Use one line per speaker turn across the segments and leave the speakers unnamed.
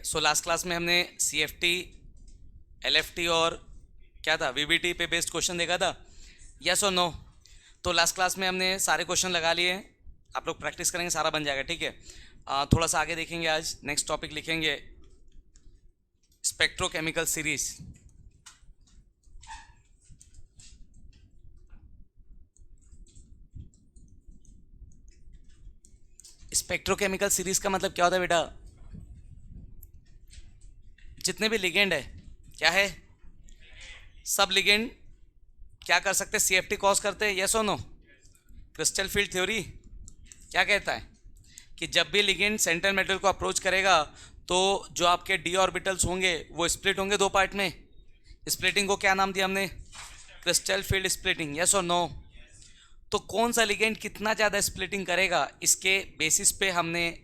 So last class में हमने CFT, LFT और क्या था VBT पे बेस्ड क्वेश्चन देखा था, यस और नो। तो लास्ट क्लास में हमने सारे क्वेश्चन लगा लिए हैं, आप लोग प्रैक्टिस करेंगे सारा बन जाएगा, ठीक है। थोड़ा सा आगे देखेंगे, आज नेक्स्ट टॉपिक लिखेंगे स्पेक्ट्रोकेमिकल सीरीज। स्पेक्ट्रोकेमिकल सीरीज का मतलब क्या होता है बेटा? जितने भी लिगेंड है, क्या है, सब लिगेंड क्या कर सकते हैं, CFT कॉज करते हैं, यस और नो। क्रिस्टल फील्ड थ्योरी क्या कहता है कि जब भी लिगेंड सेंट्रल मेटल को अप्रोच करेगा तो जो आपके d ऑर्बिटल्स होंगे वो स्प्लिट होंगे दो पार्ट में। स्प्लिटिंग को क्या नाम दिया हमने? क्रिस्टल फील्ड स्प्लिटिंग, यस और नो। तो कौन सा लिगेंड कितना ज़्यादा स्प्लिटिंग करेगा, इसके बेसिस पे हमने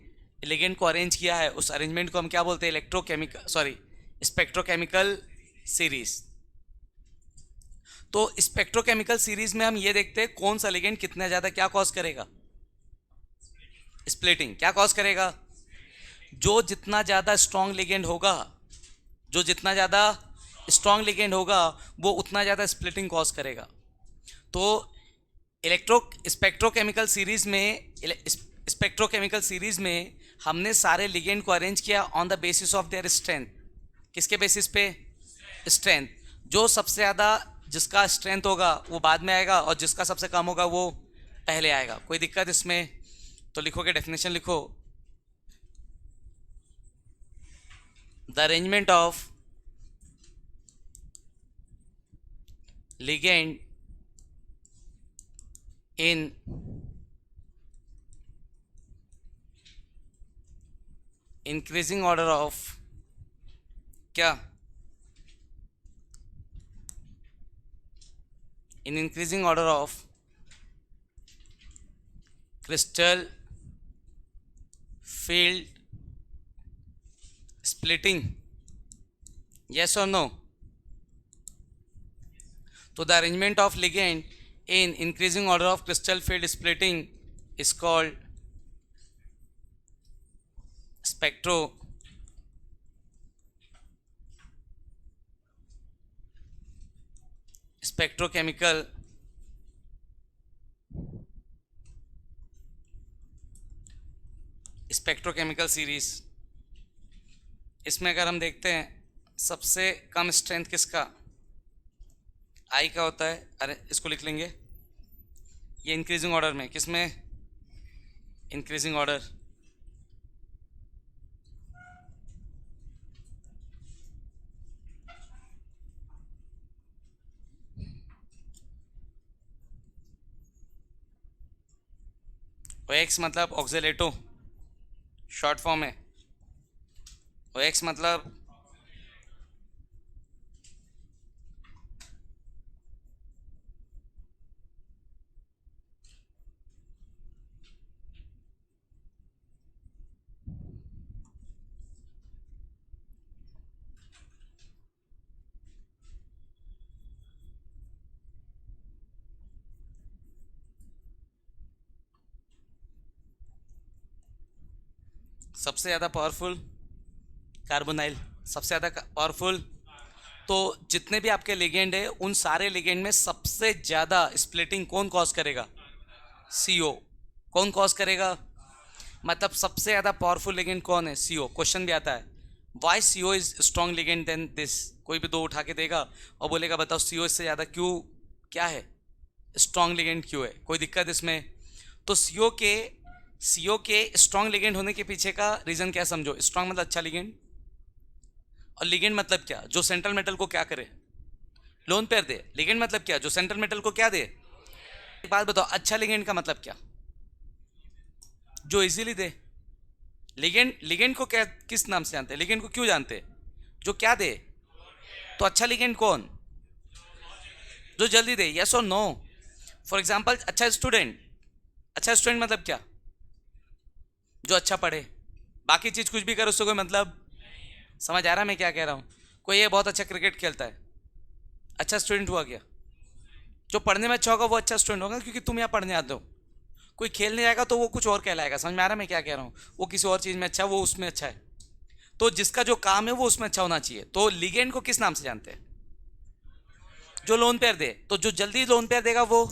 लिगेंड को अरेंज किया है। उस अरेंजमेंट को हम क्या बोलते हैं? Spectrochemical series. तो स्पेक्ट्रोकेमिकल सीरीज में हम ये देखते हैं कौन सा लिगेंड कितना ज़्यादा क्या कॉज करेगा, स्प्लिटिंग। क्या कॉज करेगा? जो जितना ज़्यादा स्ट्रॉन्ग लिगेंड होगा, जो जितना ज़्यादा स्ट्रॉन्ग लिगेंड होगा वो उतना ज़्यादा स्प्लिटिंग कॉज करेगा। तो स्पेक्ट्रोकेमिकल सीरीज में हमने सारे लिगेंड को अरेंज किया on the basis of their strength. किसके बेसिस पे? स्ट्रेंथ। जो सबसे ज़्यादा जिसका स्ट्रेंथ होगा वो बाद में आएगा और जिसका सबसे कम होगा वो पहले आएगा। कोई दिक्कत इसमें? तो लिखोगे, डेफिनेशन लिखो, the arrangement of ligand in increasing order of क्या, in increasing order of crystal field splitting, yes or no? तो the arrangement of ligand in increasing order of crystal field splitting is called spectrochemical series. इसमें अगर हम देखते हैं सबसे कम strength किसका, आई का होता है। अरे इसको लिख लेंगे, ये इंक्रीजिंग ऑर्डर में, किसमें? Increasing order. OX मतलब ऑक्जेलेटो, शॉर्ट फॉर्म है। OX मतलब सबसे ज़्यादा पावरफुल कार्बोनाइल, सबसे ज़्यादा पावरफुल। तो जितने भी आपके लिगेंड है उन सारे लिगेंड में सबसे ज़्यादा स्प्लिटिंग कौन कॉज करेगा? CO। कौन कॉज करेगा? मतलब सबसे ज़्यादा पावरफुल लिगेंड कौन है? CO। क्वेश्चन भी आता है, why CO is strong ligand than this. कोई भी दो उठा के देगा और बोलेगा बताओ CO इससे ज़्यादा क्यों, क्या है, स्ट्रॉन्ग लिगेंड क्यों है। कोई दिक्कत इसमें? तो CO के स्ट्रॉन्ग लिगेंड होने के पीछे का रीज़न क्या समझो। स्ट्रॉन्ग मतलब अच्छा लिगेंड, और लिगेंड मतलब क्या? जो सेंट्रल मेटल को क्या करे, लोन पेयर दे। लिगेंड मतलब क्या? जो सेंट्रल मेटल को क्या दे। एक बात बताओ, अच्छा लिगेंड का मतलब क्या? जो इजीली दे। लिगेंड को क्या, किस नाम से जानते हैं? लिगेंड को क्यों जानते हैं? जो क्या दे। तो अच्छा लिगेंड कौन? जो जल्दी दे, यस और नो। फॉर एग्जाम्पल अच्छा स्टूडेंट मतलब क्या? जो अच्छा पढ़े, बाकी चीज़ कुछ भी कर उससे कोई मतलब। समझ आ रहा मैं क्या कह रहा हूँ? कोई ये बहुत अच्छा क्रिकेट खेलता है, अच्छा स्टूडेंट हुआ क्या? जो पढ़ने में अच्छा होगा वो अच्छा स्टूडेंट होगा क्योंकि तुम यहाँ पढ़ने आते हो। कोई खेलने जाएगा तो वो कुछ और कहलाएगा। समझ में आ रहा है मैं क्या कह रहा हूँ? वो किसी और चीज़ में अच्छा है, वो उसमें अच्छा है। तो जिसका जो काम है वो उसमें अच्छा होना चाहिए। तो लिगेंड को किस नाम से जानते हैं? जो लोन पेयर दे। तो जो जल्दी लोन पेयर देगा वो,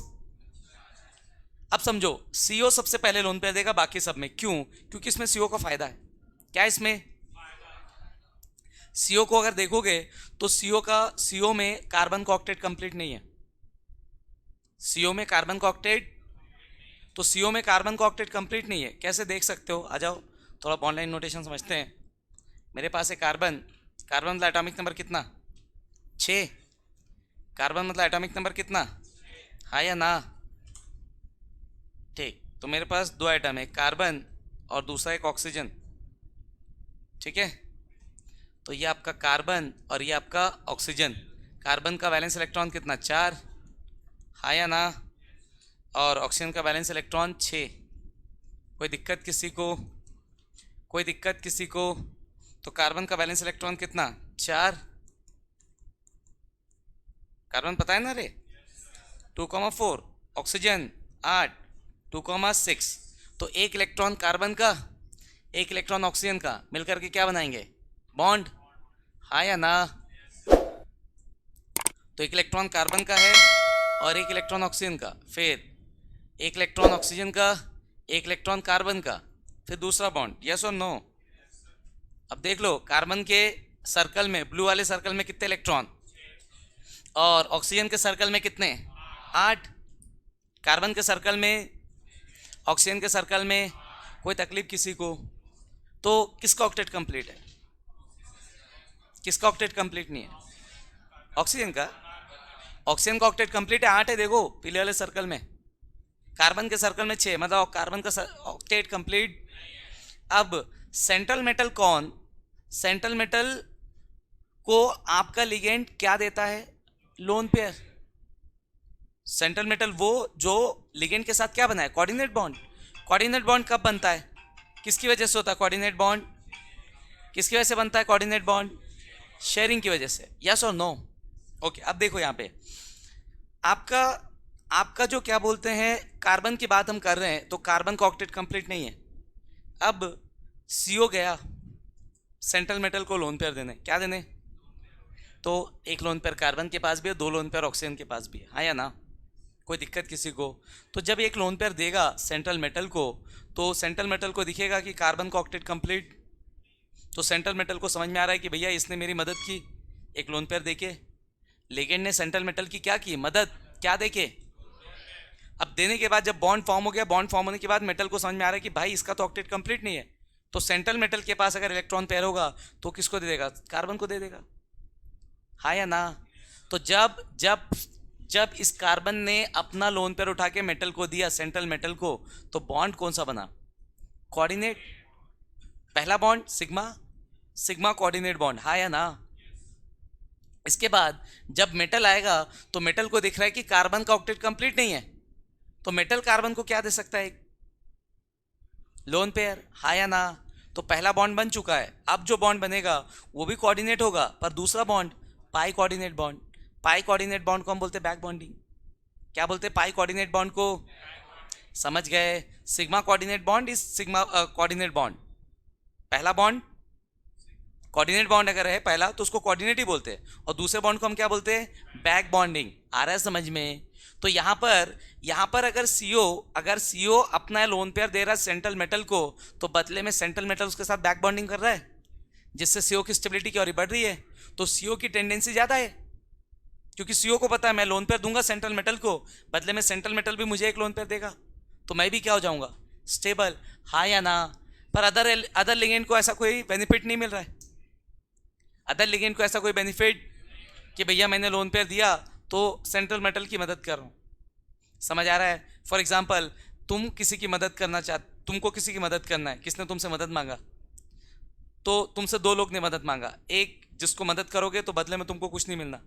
अब समझो सीओ सबसे पहले लोन पेयर देगा बाकी सब में। क्यों? क्योंकि इसमें सीओ का फायदा है। क्या इसमें? सीओ को अगर देखोगे तो सीओ में कार्बन का ऑक्टेट कंप्लीट नहीं है। सीओ में कार्बन का ऑक्टेट, तो सीओ में कार्बन का ऑक्टेट कंप्लीट नहीं है। कैसे देख सकते हो? आ जाओ थोड़ा ऑनलाइन नोटेशन समझते हैं। मेरे पास है कार्बन। कार्बन मतलब एटॉमिक नंबर कितना? 6। कार्बन मतलब एटॉमिक नंबर कितना? हाँ या ना? ठीक, तो मेरे पास 2 एटम है, कार्बन और दूसरा एक ऑक्सीजन। ठीक है, तो ये आपका कार्बन और ये आपका ऑक्सीजन। कार्बन का वैलेंस इलेक्ट्रॉन कितना? 4। हाँ या ना? और ऑक्सीजन का वैलेंस इलेक्ट्रॉन 6। कोई दिक्कत किसी को? कोई दिक्कत किसी को? तो कार्बन का वैलेंस इलेक्ट्रॉन कितना? 4। कार्बन पता है ना रे? 2,4। ऑक्सीजन 8। 2,6। तो एक इलेक्ट्रॉन कार्बन का, एक इलेक्ट्रॉन ऑक्सीजन का मिलकर के क्या बनाएंगे? बॉन्ड। हाँ या ना? तो एक इलेक्ट्रॉन कार्बन का है और एक इलेक्ट्रॉन ऑक्सीजन का, फिर एक इलेक्ट्रॉन ऑक्सीजन का, एक इलेक्ट्रॉन कार्बन का, फिर दूसरा बॉन्ड। यस और नो? अब देख लो, कार्बन के सर्कल में, ब्लू वाले सर्कल में कितने इलेक्ट्रॉन, और ऑक्सीजन के सर्कल में कितने? 8। कार्बन के सर्कल में, ऑक्सीजन के सर्कल में। कोई तकलीफ किसी को? तो किसका ऑक्टेट कंप्लीट है? किसका ऑक्टेट कंप्लीट नहीं है? ऑक्सीजन का। ऑक्सीजन का ऑक्टेट कंप्लीट है, 8 है। देखो पीले वाले सर्कल में। कार्बन के सर्कल में 6, मतलब कार्बन का ऑक्टेट कंप्लीट। अब सेंट्रल मेटल कौन? सेंट्रल मेटल को आपका लिगेंड क्या देता है? Lone pair. सेंट्रल मेटल वो जो लिगेंड के साथ क्या बना है? Coordinate bond. कोऑर्डिनेट बॉन्ड कब बनता है? किसकी वजह से होता है कोऑर्डिनेट बॉन्ड? किसकी वजह से बनता है कोऑर्डिनेट बॉन्ड? शेयरिंग की वजह से। यस और नो? ओके, अब देखो यहाँ पे आपका जो क्या बोलते हैं, कार्बन की बात हम कर रहे हैं, तो कार्बन का ऑक्टेट कंप्लीट नहीं है। अब सीओ गया सेंट्रल मेटल को लोन पेयर देने। क्या देने? तो एक लोन पेयर कार्बन के पास भी है, 2 लोन पेयर ऑक्सीजन के पास भी है। हाँ या ना? कोई दिक्कत किसी को? तो जब एक लोन पेयर देगा सेंट्रल मेटल को, तो सेंट्रल मेटल को दिखेगा कि कार्बन का ऑक्टेट कंप्लीट। तो सेंट्रल मेटल को समझ में आ रहा है कि भैया इसने मेरी मदद की एक लोन पेयर देके। लिगेंड ने सेंट्रल मेटल की क्या की? मदद। क्या देके? अब देने के बाद जब बॉन्ड फॉर्म हो गया, बॉन्ड फॉर्म होने के बाद मेटल को समझ में आ रहा है कि भाई इसका तो ऑक्टेट कंप्लीट नहीं है। तो सेंट्रल मेटल के पास अगर इलेक्ट्रॉन पेयर होगा तो किसको दे देगा? कार्बन को दे देगा। हाँ या ना? तो जब जब जब इस कार्बन ने अपना लोन पेयर उठा के मेटल को दिया, सेंट्रल मेटल को, तो बॉन्ड कौन सा बना? कोऑर्डिनेट। पहला bond sigma, sigma coordinate bond. हाँ या ना? इसके बाद जब मेटल आएगा तो मेटल को दिख रहा है कि कार्बन का ऑक्टेट कंप्लीट नहीं है, तो मेटल कार्बन को क्या दे सकता है? Lone pair. हाँ या ना? तो पहला बॉन्ड बन चुका है। अब जो बॉन्ड बनेगा वो भी कोऑर्डिनेट होगा, पर दूसरा bond pi coordinate bond. Pi coordinate bond को हम बोलते हैं बैक बॉन्डिंग। क्या बोलते हैं पाई कोऑर्डिनेट बॉन्ड को? समझ गए? Sigma coordinate bond is sigma coordinate bond. पहला बॉन्ड कोऑर्डिनेट बॉन्ड अगर है पहला तो उसको कोऑर्डिनेट ही बोलते हैं, और दूसरे बॉन्ड को हम क्या बोलते हैं? Back bonding. आ रहा है समझ में? तो यहाँ पर अगर सीओ अपना लोन पेयर दे रहा है सेंट्रल मेटल को, तो बदले में सेंट्रल मेटल उसके साथ बैक बॉन्डिंग कर रहा है, जिससे सीओ की स्टेबिलिटी की और बढ़ रही है। तो सीओ की टेंडेंसी ज्यादा है, क्योंकि सीओ को पता है मैं लोन पेयर दूंगा सेंट्रल मेटल को, बदले में सेंट्रल मेटल भी मुझे एक लोन पेयर देगा, तो मैं भी क्या हो जाऊंगा? स्टेबल। हाँ या ना? पर अदर लिगेंड को ऐसा कोई बेनिफिट नहीं मिल रहा है। अदर लिगेंड को ऐसा कोई बेनिफिट कि भैया मैंने लोन पेयर दिया तो सेंट्रल मेटल की मदद कर रहा हूँ। समझ आ रहा है? फॉर एग्जाम्पल, तुमको किसी की मदद करना है, किसने तुमसे मदद मांगा? तो तुमसे 2 लोग ने मदद मांगा। एक जिसको मदद करोगे तो बदले में तुमको कुछ नहीं मिलना,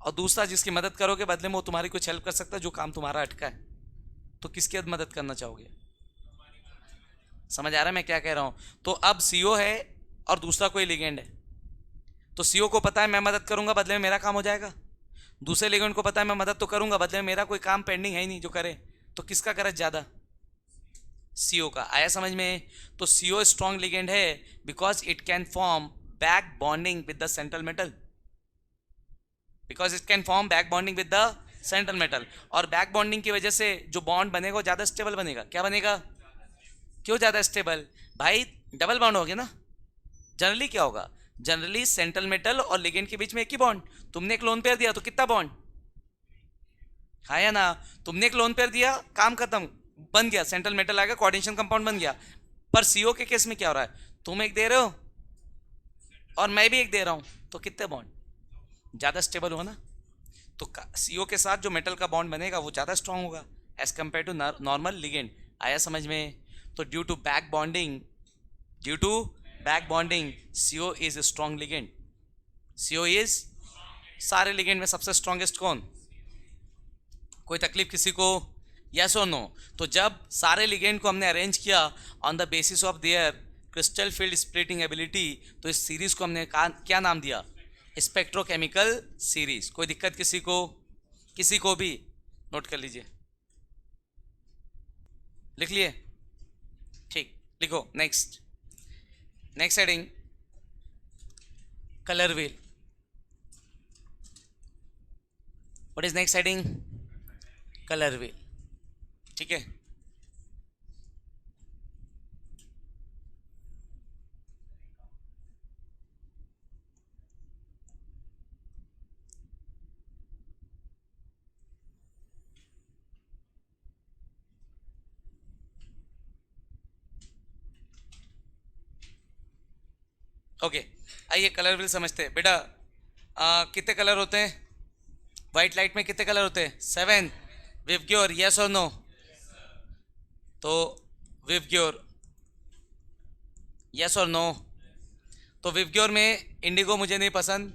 और दूसरा जिसकी मदद करोगे बदले में वो तुम्हारी कुछ हेल्प कर सकता है जो काम तुम्हारा अटका है। तो किसकी मदद करना चाहोगे? समझ आ रहा है मैं क्या कह रहा हूँ? तो अब सीओ है और दूसरा कोई लिगेंड है, तो सीओ को पता है मैं मदद करूंगा बदले में मेरा काम हो जाएगा। दूसरे लिगेंड को पता है मैं मदद तो करूंगा, बदले में मेरा कोई काम पेंडिंग है ही नहीं जो करे, तो किसका गरज ज्यादा? सीओ का। आया समझ में? तो सीओ स्ट्रॉन्ग लिगेंड है because it can form back bonding with the central metal, because it can form back bonding with the central metal. और बैक बॉन्डिंग की वजह से जो बॉन्ड बनेगा वो ज़्यादा स्टेबल बनेगा। क्या बनेगा? क्यों ज़्यादा स्टेबल? भाई डबल बॉन्ड हो गया ना। जनरली क्या होगा? जनरली सेंट्रल मेटल और लिगेंड के बीच में एक ही बॉन्ड। तुमने एक लोन पेयर दिया तो कितना बॉन्ड? हाँ या ना? तुमने एक लोन पेयर दिया, काम खत्म, बन गया, सेंट्रल मेटल आ गया, कोऑर्डिनेशन कंपाउंड बन गया। पर सीओ के केस में क्या हो रहा है? तुम एक दे रहे हो और मैं भी एक दे रहा हूं, तो कितने बॉन्ड? ज़्यादा स्टेबल हुआ ना। तो सीओ के साथ जो मेटल का बॉन्ड बनेगा वो ज़्यादा स्ट्रांग होगा as compared to normal ligand. आया समझ में? तो due to back bonding, due to back bonding C O is strong ligand. C O is, सारे लिगेंड में सबसे स्ट्रॉन्गेस्ट कौन? कोई तकलीफ किसी को? यस और नो? तो जब सारे लिगेंड को हमने अरेंज किया on the basis of their crystal field splitting ability, तो इस सीरीज को हमने क्या नाम दिया? Spectrochemical series. कोई दिक्कत किसी को? किसी को भी? नोट कर लीजिए, लिख लिए? ठीक, लिखो। Next, next heading colour wheel. What is next heading? Colour wheel. ठीक है, ओके। आइए कलर व्हील समझते हैं। बेटा कितने कलर होते हैं? व्हाइट लाइट में कितने कलर होते हैं? 7। विवग्योर, यस और नो? तो विवग्योर, यस और नो? तो विवग्योर में इंडिगो मुझे नहीं पसंद,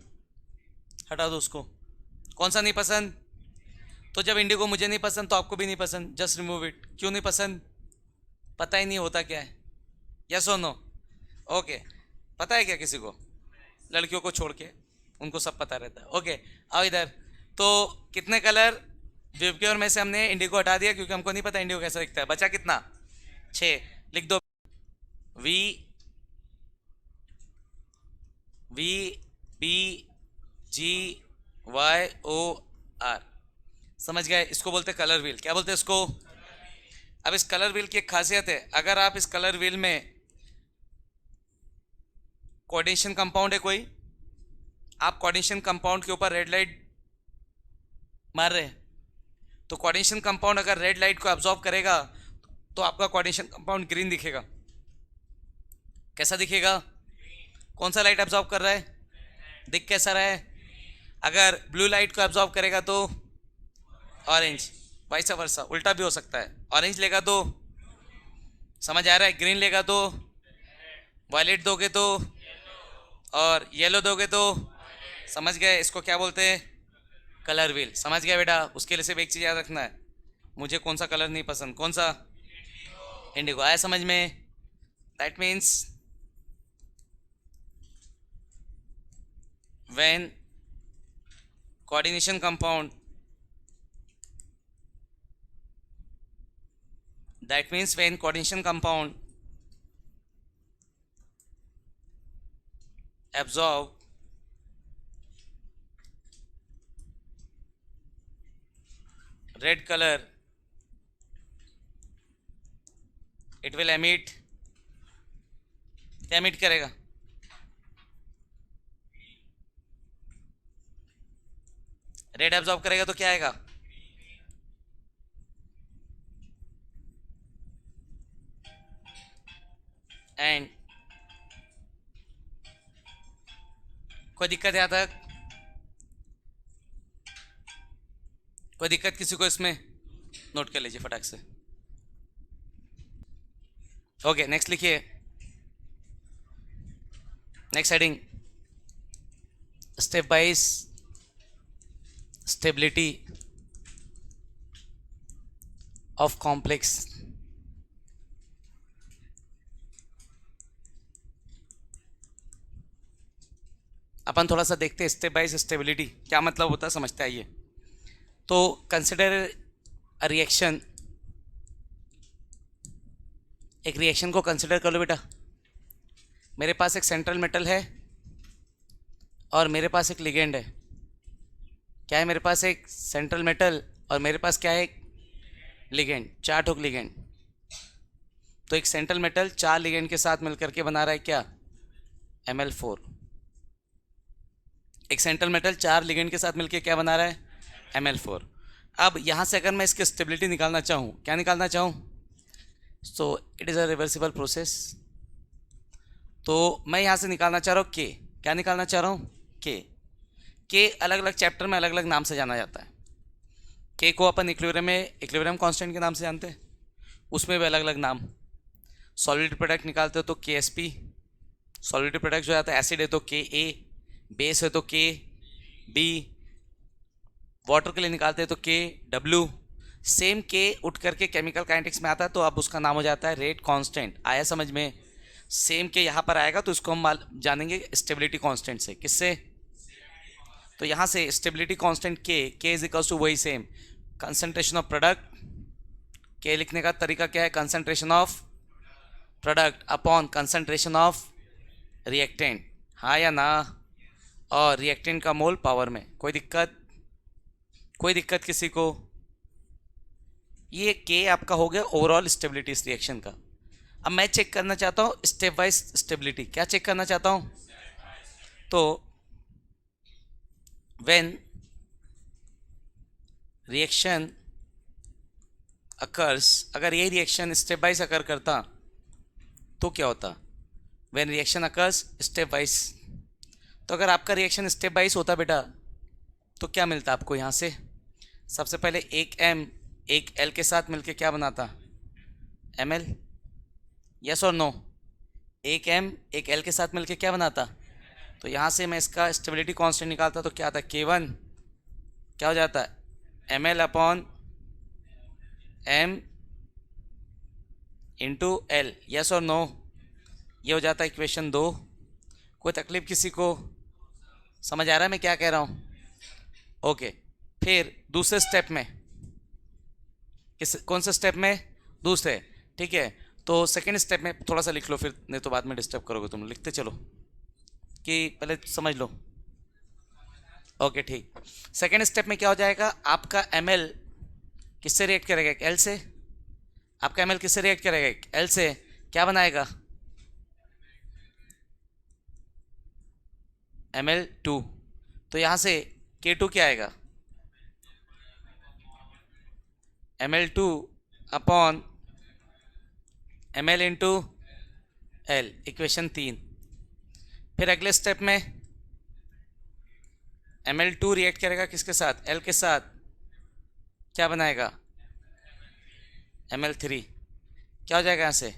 हटा दो उसको। कौन सा नहीं पसंद? तो जब इंडिगो मुझे नहीं पसंद तो आपको भी नहीं पसंद, जस्ट रिमूव इट। क्यों नहीं पसंद? पता ही नहीं होता क्या है। यस और नो? ओके। पता है क्या किसी को? लड़कियों को छोड़ के उनको सब पता रहता है। ओके, आओ इधर। तो कितने कलर? विवग्योर में से हमने इंडिगो हटा दिया क्योंकि हमको नहीं पता इंडिगो कैसा दिखता है। बचा कितना? 6। लिख दो। V V P G Y O R. समझ गए? इसको बोलते हैं कलर व्हील। क्या बोलते हैं इसको? अब इस कलर व्हील की एक खासियत है, अगर आप इस कलर व्हील में कोऑर्डिनेशन कंपाउंड है कोई, आप कोऑर्डिनेशन कंपाउंड के ऊपर रेड लाइट मार रहे हैं, तो कोऑर्डिनेशन कंपाउंड अगर रेड लाइट को एब्जॉर्ब करेगा तो आपका कोऑर्डिनेशन कंपाउंड ग्रीन दिखेगा। कैसा दिखेगा? कौन सा लाइट एब्जॉर्ब कर रहा है? दिख कैसा रहा है? अगर ब्लू लाइट को एब्जॉर्ब करेगा तो ऑरेंज, वाइस वर्सा, उल्टा भी हो सकता है। ऑरेंज लेगा तो, समझ आ रहा है? ग्रीन लेगा तो, वायलेट दोगे तो, और येलो दोगे तो, समझ गए? इसको क्या बोलते हैं? Colour wheel. समझ गया बेटा? उसके लिए सिर्फ एक चीज़ याद रखना है, मुझे कौन सा कलर नहीं पसंद। कौन सा? इंडिगो। आया समझ में? That means when coordination compound, that means when coordination compound absorb red color, it will emit, क्या emit करेगा? रेड एब्जॉर्ब करेगा तो क्या आएगा? एंड कोई दिक्कत है यहाँ तक? कोई दिक्कत किसी को इसमें? नोट कर लीजिए फटाक से। ओके, नेक्स्ट लिखिए। Next heading step wise stability of complex. अपन थोड़ा सा देखते हैं स्टेप बाय स्टेबिलिटी क्या मतलब होता है, समझते आइए। तो कंसिडर अ रिएक्शन एक रिएक्शन को कंसिडर कर लो बेटा। मेरे पास एक सेंट्रल मेटल है और मेरे पास एक लिगेंड है। क्या है मेरे पास? एक सेंट्रल मेटल और मेरे पास क्या है? एक लिगेंड, 4 ठोक लिगेंड। तो एक सेंट्रल मेटल 4 लिगेंड के साथ मिलकर के बना रहा है क्या? Ml4। एक सेंट्रल मेटल 4 लिगेंड के साथ मिलकर क्या बना रहा है? Ml4। अब यहाँ से अगर मैं इसकी स्टेबिलिटी निकालना चाहूँ, क्या निकालना चाहूँ? So it is a reversible process. तो मैं यहाँ से निकालना चाह रहा हूँ के। क्या निकालना चाह रहा हूँ? के अलग अलग चैप्टर में अलग अलग नाम से जाना जाता है। के को अपन इक्विलिब्रियम में इक्विलिब्रियम कांस्टेंट के नाम से जानते हैं, उसमें भी अलग अलग नाम। सॉलिड प्रोडक्ट निकालते हो तो के एस पी, सॉलिड प्रोडक्ट जो आता है एसिड है तो के ए, बेस है तो के बी, वाटर के लिए निकालते हैं तो के डब्ल्यू। सेम के उठ करके केमिकल काइनेटिक्स में आता है तो अब उसका नाम हो जाता है रेट कांस्टेंट। आया समझ में? सेम के यहाँ पर आएगा तो इसको हम जानेंगे स्टेबिलिटी कांस्टेंट से। किससे? तो यहाँ से स्टेबिलिटी कांस्टेंट के इज इक्वल्स टू वही सेम कंसंट्रेशन ऑफ प्रोडक्ट। के लिखने का तरीका क्या है? Concentration of product upon concentration of reactant. हाँ या ना? और रिएक्टेंट का मोल पावर में। कोई दिक्कत? कोई दिक्कत किसी को? ये के आपका हो गया ओवरऑल स्टेबिलिटी इस रिएक्शन का। अब मैं चेक करना चाहता हूँ स्टेप वाइज स्टेबिलिटी। क्या चेक करना चाहता हूँ? तो व्हेन रिएक्शन अकर्स, अगर ये रिएक्शन स्टेप वाइज अकर करता तो क्या होता? When reaction occurs step wise, तो अगर आपका रिएक्शन स्टेप वाइज होता बेटा तो क्या मिलता आपको यहाँ से? सबसे पहले एक M एक L के साथ मिलके क्या बनाता? Ml। यस और नो? एक M एक L के साथ मिलके क्या बनाता? तो यहाँ से मैं इसका स्टेबिलिटी कांस्टेंट निकालता तो क्या आता? K1 क्या हो जाता है? Ml upon M into L। Yes और नो? ये हो जाता है इक्वेशन 2। कोई तकलीफ किसी को? समझ आ रहा है मैं क्या कह रहा हूँ? ओके। फिर दूसरे स्टेप में, कौन से स्टेप में? दूसरे। ठीक है, तो सेकेंड स्टेप में थोड़ा सा लिख लो, फिर नहीं तो बाद में डिस्टर्ब करोगे तुम। लिखते चलो कि पहले समझ लो। ओके ठीक। सेकेंड स्टेप में क्या हो जाएगा? आपका Ml किससे रिएक्ट करेगा? L से। आपका Ml किससे रिएक्ट करेगा? L से। क्या बनाएगा? Ml2। तो यहाँ से K2 क्या आएगा? Ml2 upon Ml into L, equation 3। फिर अगले स्टेप में Ml2 रिएक्ट करेगा किसके साथ? L के साथ। क्या बनाएगा? Ml3। क्या हो जाएगा यहाँ से?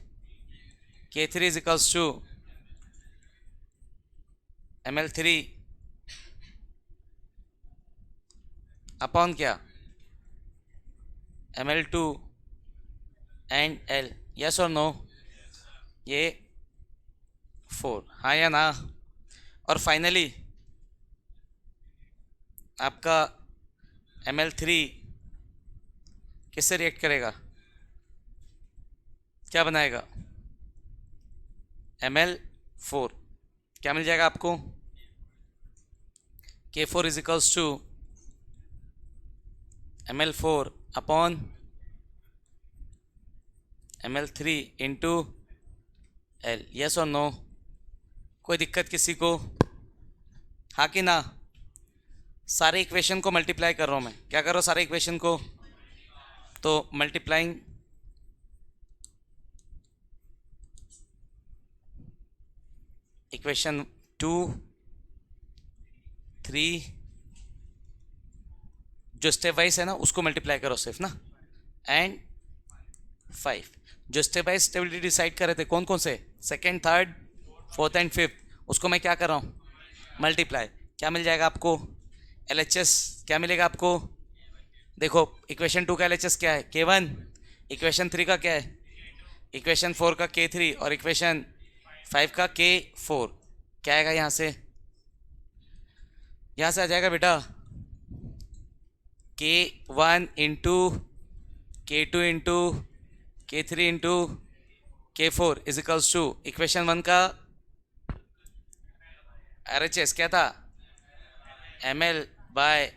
K3 is equals to Ml3 upon क्या? Ml2 and L। यस और नो? ये 4। हाँ या ना? और फाइनली आपका Ml3 किससे रिएक्ट करेगा? क्या बनाएगा? Ml4। क्या मिल जाएगा आपको? K4 is equals to Ml4 upon Ml3 into L। Yes और नो? कोई दिक्कत किसी को? हाँ कि ना? सारे इक्वेशन को मल्टीप्लाई कर रहा हूँ मैं। क्या कर रहा हूँ? सारे इक्वेशन को। तो मल्टीप्लाइंग इक्वेशन 2, 3, जो स्टेप वाइज है ना उसको मल्टीप्लाई करो सिर्फ ना, एंड 5। जो स्टेप वाइज स्टेबिलिटी डिसाइड कर रहे थे कौन कौन से? Second, third, fourth and fifth, उसको मैं क्या कर रहा हूँ? मल्टीप्लाई। क्या मिल जाएगा आपको? LHS। क्या मिलेगा आपको? देखो इक्वेशन 2 का LHS क्या है? K1। इक्वेशन 3 का क्या है? इक्वेशन 4 का K3 और इक्वेशन 5 का K4। क्या आएगा यहाँ से? यहाँ से आ जाएगा बेटा K1 into K2 into K3 into K4 is equals to equation 1 का RHS क्या था? ml by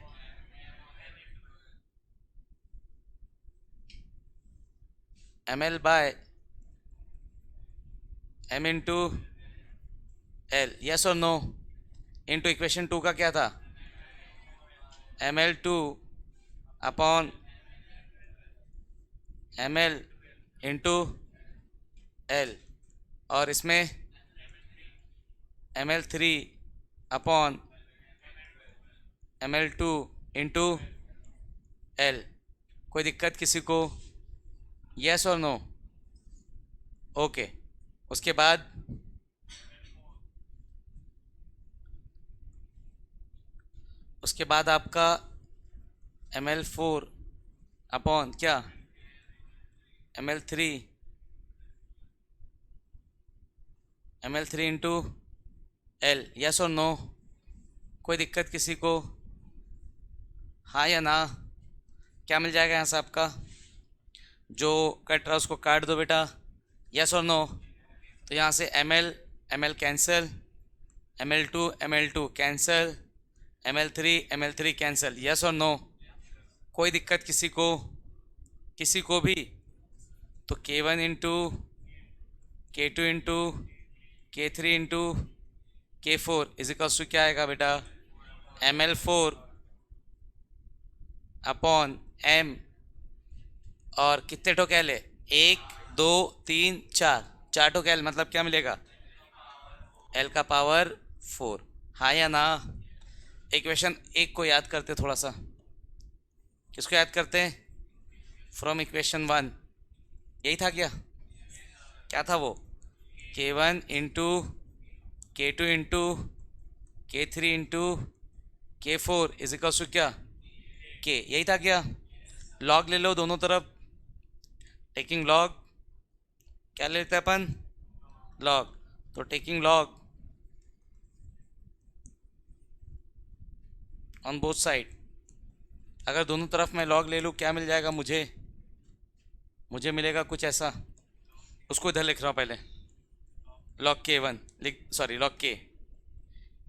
m into L, yes और नो? इंटू इक्वेशन 2 का क्या था? ml2 upon ml into L, और इसमें ml3 upon ml2 into L. कोई दिक्कत किसी को? यस और नो? ओके। उसके बाद आपका ml4 अपॉन क्या? ml3 इंटू एल, यस और नो? कोई दिक्कत किसी को? हाँ या ना? क्या मिल जाएगा यहाँ से आपका? जो कट रहा है उसको काट दो बेटा, यस और नो? तो यहाँ से ml cancel, ml2 cancel, ml3 cancel, yes और नो? कोई दिक्कत किसी को? किसी को भी? तो K1 into K2 into K3 into K4 is equals to क्या आएगा बेटा? ml4 अपॉन m, और कितने टोकैल है? 1 2 3 4, 4 टोकैल, मतलब क्या मिलेगा? l का पावर 4। हाँ या ना? इक्वेशन 1 को याद करते थोड़ा सा। किसको याद करते हैं? फ्रॉम इक्वेशन 1, यही था क्या? क्या था वो? K1 into K2 into K3 into K4 is equals to क्या? K, यही था क्या? लॉग ले लो दोनों तरफ, टेकिंग लॉग। क्या लेते हैं अपन? लॉग। तो taking log on both side, अगर दोनों तरफ मैं लॉग ले लूँ क्या मिल जाएगा मुझे? मुझे मिलेगा कुछ ऐसा, उसको इधर लिख रहा हूँ पहले, लॉग K1 लिख, सॉरी लॉग K,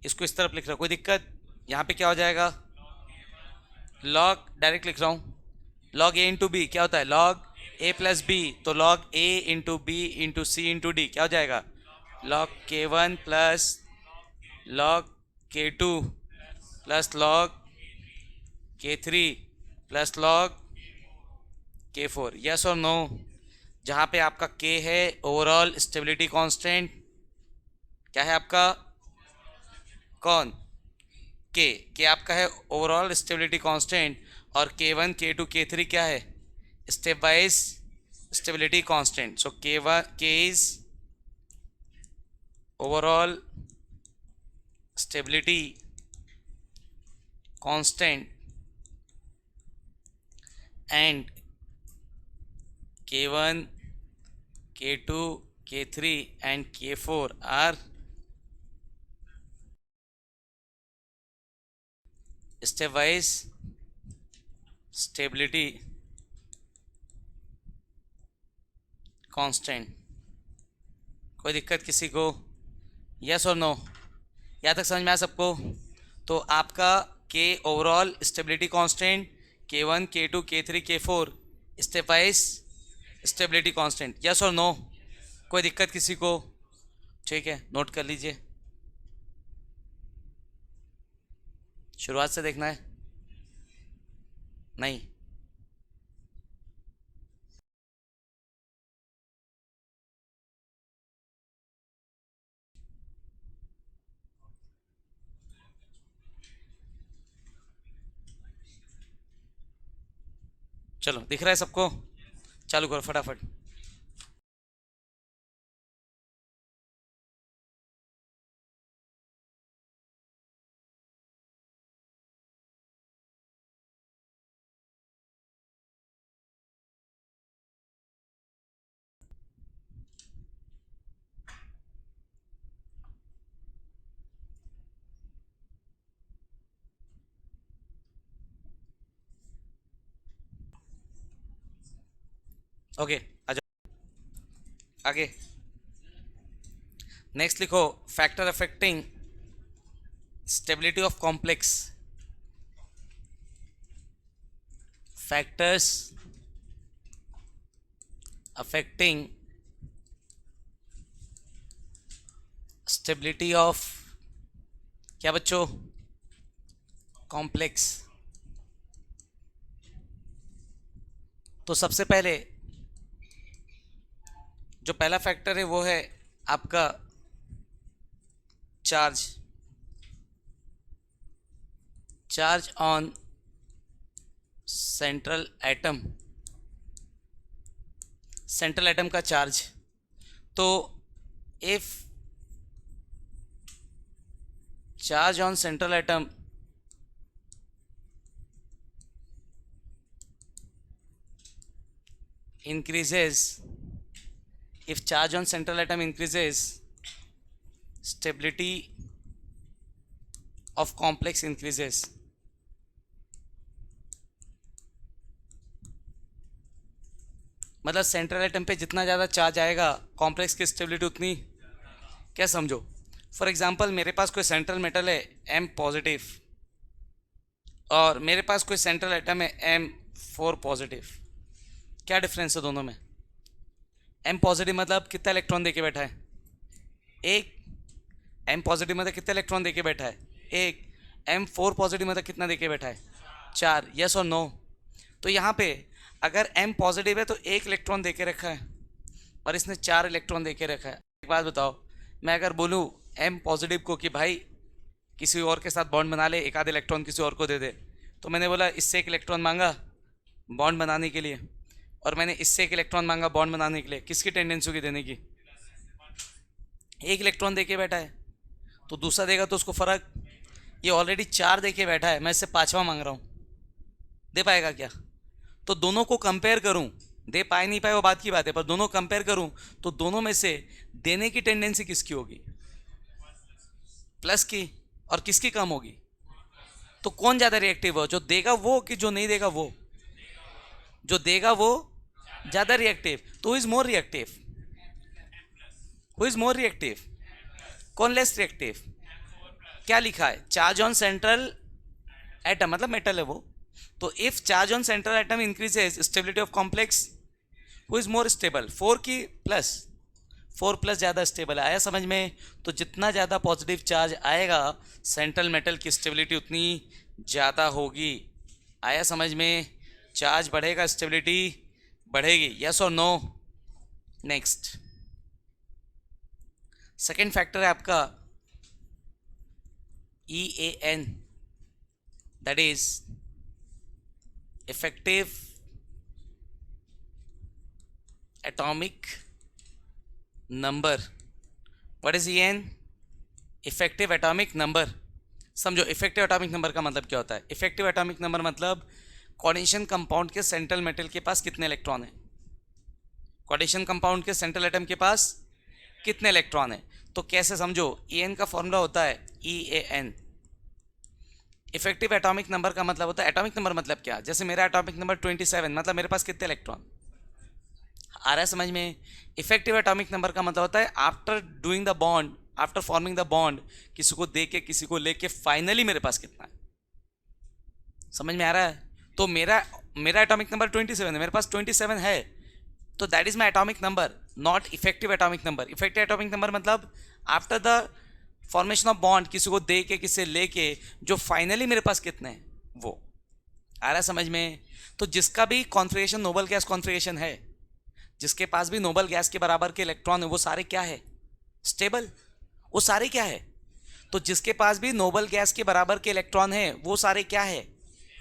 इसको इस तरफ लिख रहा हूँ। कोई दिक्कत? यहाँ पे क्या हो जाएगा? लॉग डायरेक्ट लिख रहा हूँ, लॉग A इंटू बी क्या होता है? लॉग A प्लस बी, तो log A into B into C into D क्या हो जाएगा? Log K1 plus log K2 plus log K3 plus log K4, yes और नो? जहाँ पे आपका K है ओवरऑल स्टेबिलिटी कांस्टेंट, क्या है आपका? कौन? K आपका है ओवरऑल स्टेबिलिटी कांस्टेंट, और K1 K2 K3 क्या है? Step wise stability constant. So K is overall stability constant and K1 K2 K3 and K4 are stepwise stability constant। कोई दिक्कत किसी को? यस और नो? यहाँ तक समझ में आया सबको? तो आपका K overall stability constant, K1 K2 K3 K4 step wise stability constant, yes और नो? कोई दिक्कत किसी को? ठीक है, नोट कर लीजिए, शुरुआत से देखना है। नहीं, चलो दिख रहा है सबको? चालू करो फटाफट। ओके, आ जाओ। आगे नेक्स्ट लिखो, factor affecting stability of complex, factors affecting stability of क्या बच्चों, कॉम्प्लेक्स। तो सबसे पहले जो पहला फैक्टर है वो है आपका charge, charge on central atom, central atom का चार्ज। तो if charge on central atom increases, if charge on central atom increases, stability of complex increases। मतलब सेंट्रल एटम पे जितना ज़्यादा चार्ज आएगा कॉम्प्लेक्स की स्टेबिलिटी उतनी, क्या समझो। फॉर एग्जांपल मेरे पास कोई सेंट्रल मेटल है M पॉजिटिव और मेरे पास कोई सेंट्रल एटम है M4 पॉजिटिव, क्या डिफरेंस है दोनों में। M पॉजिटिव मतलब कितना इलेक्ट्रॉन देके बैठा है, एक। M पॉजिटिव मतलब कितना इलेक्ट्रॉन देके बैठा है, एक। M4 पॉजिटिव मतलब कितना देके बैठा है, 4। यस और नो। तो यहाँ पे अगर M पॉजिटिव है तो एक इलेक्ट्रॉन देके रखा है और इसने 4 इलेक्ट्रॉन देके रखा है। एक बात बताओ, मैं अगर बोलूँ M पॉजिटिव को कि भाई किसी और के साथ बॉन्ड बना ले, एक आध इलेक्ट्रॉन किसी और को दे दे, तो मैंने बोला इससे एक इलेक्ट्रॉन मांगा बॉन्ड बनाने के लिए और मैंने इससे एक इलेक्ट्रॉन मांगा बॉन्ड बनाने के लिए, किसकी टेंडेंसी होगी देने की, एक इलेक्ट्रॉन देके बैठा है तो दूसरा देगा तो उसको फर्क। ये ऑलरेडी 4 देके बैठा है, मैं इससे 5वां मांग रहा हूँ, दे पाएगा क्या। तो दोनों को कंपेयर करूँ, दे पाए नहीं पाए वो बात की बात है, पर दोनों कंपेयर करूँ तो दोनों में से देने की टेंडेंसी किसकी होगी, प्लस की, और किसकी कम होगी। तो कौन ज़्यादा रिएक्टिव हो, जो देगा वो कि जो नहीं देगा वो, जो देगा वो ज़्यादा रिएक्टिव। तो is more reactive, who is more reactive, कौन लेस रिएक्टिव। क्या लिखा है, चार्ज ऑन सेंट्रल एटम मतलब मेटल है वो। तो if charge on central atom increases stability of complex, who is more stable, 4 की प्लस, 4 प्लस ज़्यादा स्टेबल है। आया समझ में। तो जितना ज़्यादा पॉजिटिव चार्ज आएगा सेंट्रल मेटल की स्टेबिलिटी उतनी ज़्यादा होगी। आया समझ में। चार्ज बढ़ेगा स्टेबिलिटी बढ़ेगी, यस और नो। नेक्स्ट सेकेंड फैक्टर है आपका EAN, that is effective atomic number. What is EAN, effective atomic number. समझो इफेक्टिव एटॉमिक नंबर का मतलब क्या होता है। इफेक्टिव एटॉमिक नंबर मतलब कोऑर्डिनेशन कंपाउंड के सेंट्रल मेटल के पास कितने इलेक्ट्रॉन है, कोऑर्डिनेशन कंपाउंड के सेंट्रल एटम के पास कितने इलेक्ट्रॉन है। तो कैसे समझो, EN का फॉर्मूला होता है EAN। इफेक्टिव एटॉमिक नंबर का मतलब होता है, एटॉमिक नंबर मतलब क्या, जैसे मेरा एटॉमिक नंबर 27 मतलब मेरे पास कितने इलेक्ट्रॉन। आ रहा है समझ में। इफेक्टिव एटॉमिक नंबर का मतलब होता है after doing the bond, after forming the bond, किसी को दे के किसी को लेके फाइनली मेरे पास कितना है। समझ में आ रहा है। तो मेरा एटॉमिक नंबर 27 है, मेरे पास 27 है, तो that is my atomic number, not effective atomic number. Effective atomic number मतलब after the formation of bond, किसी को दे के किसी लेके जो फाइनली मेरे पास कितने हैं वो। आ रहा है समझ में। तो जिसका भी कॉन्फ़िगरेशन नोबल गैस कॉन्फ़िगरेशन है, जिसके पास भी नोबल गैस के बराबर के इलेक्ट्रॉन है, वो सारे क्या है, स्टेबल। वो सारे क्या है, तो जिसके पास भी नोबल गैस के बराबर के इलेक्ट्रॉन है वो सारे क्या है,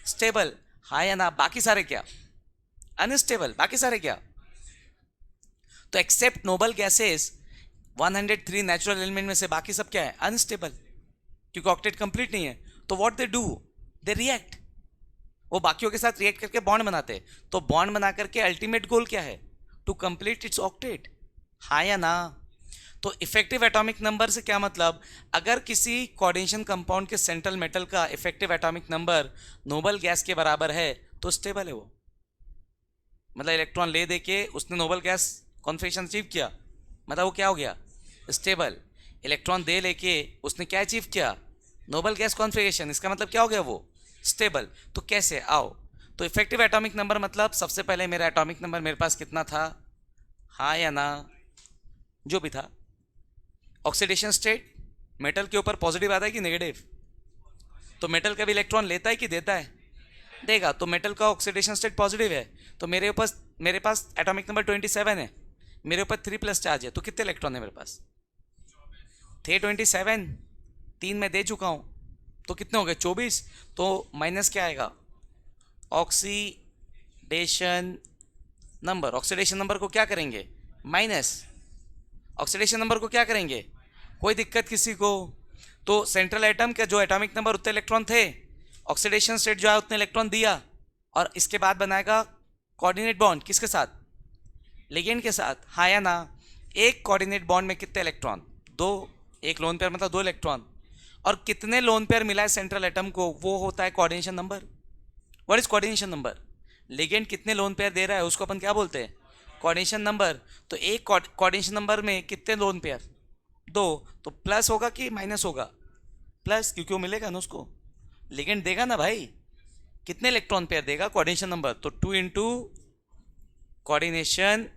स्टेबल। हाँ या ना। बाकी सारे क्या, अनस्टेबल। बाकी सारे क्या, तो except noble gases 103 natural element में से बाकी सब क्या है, अनस्टेबल, क्योंकि ऑक्टेट कंप्लीट नहीं है। तो what they do, they react, वो बाकियों के साथ रिएक्ट करके बॉन्ड बनाते हैं। तो बॉन्ड बना करके अल्टीमेट गोल क्या है, टू कंप्लीट इट्स ऑक्टेट। हाँ या ना। तो इफेक्टिव एटॉमिक नंबर से क्या मतलब, अगर किसी कोऑर्डिनेशन कंपाउंड के सेंट्रल मेटल का effective atomic number noble gas के बराबर है तो स्टेबल है वो। मतलब इलेक्ट्रॉन ले दे के उसने नोबल गैस कॉन्फ़िगरेशन अचीव किया मतलब वो क्या हो गया, स्टेबल। इलेक्ट्रॉन दे लेके उसने क्या अचीव किया, नोबल गैस कॉन्फ़िगरेशन। इसका मतलब क्या हो गया, वो स्टेबल। तो कैसे, आओ। तो इफेक्टिव एटॉमिक नंबर मतलब सबसे पहले मेरा एटॉमिक नंबर मेरे पास कितना था, हाँ या ना, जो भी था। ऑक्सीडेशन स्टेट, मेटल के ऊपर पॉजिटिव आता है कि नेगेटिव, तो मेटल का भी इलेक्ट्रॉन लेता है कि देता है, देगा। तो मेटल का ऑक्सीडेशन स्टेट पॉजिटिव है, तो मेरे पास एटॉमिक नंबर 27 है, मेरे ऊपर 3+ चार्ज है, तो कितने इलेक्ट्रॉन है मेरे पास, थे 27, 3 मैं दे चुका हूँ, तो कितने हो गए 24। तो माइनस क्या आएगा, ऑक्सीडेशन नंबर। ऑक्सीडेशन नंबर को क्या करेंगे, माइनस। ऑक्सीडेशन नंबर को क्या करेंगे, कोई दिक्कत किसी को, तो सेंट्रल एटम का जो एटॉमिक नंबर उतने इलेक्ट्रॉन थे, ऑक्सीडेशन स्टेट जो है उतने इलेक्ट्रॉन दिया, और इसके बाद बनाएगा कोऑर्डिनेट बॉन्ड, किसके साथ, लिगेंड के साथ, हाँ या ना। एक कोऑर्डिनेट बॉन्ड में कितने इलेक्ट्रॉन, 2। एक लोन पेयर मतलब 2 इलेक्ट्रॉन, और कितने लोन पेयर मिला है सेंट्रल एटम को, वो होता है coordination number. What is coordination number, ligand कितने लोन पेयर दे रहा है उसको अपन क्या बोलते हैं, कोऑर्डिनेशन नंबर। तो एक कोऑर्डिनेशन नंबर में कितने लोन पेयर, 2। तो प्लस होगा कि माइनस होगा, प्लस, क्योंकि वो मिलेगा ना उसको, लिगेंड देगा ना भाई, कितने इलेक्ट्रॉन पेयर देगा, कोऑर्डिनेशन नंबर, तो 2 into coordination,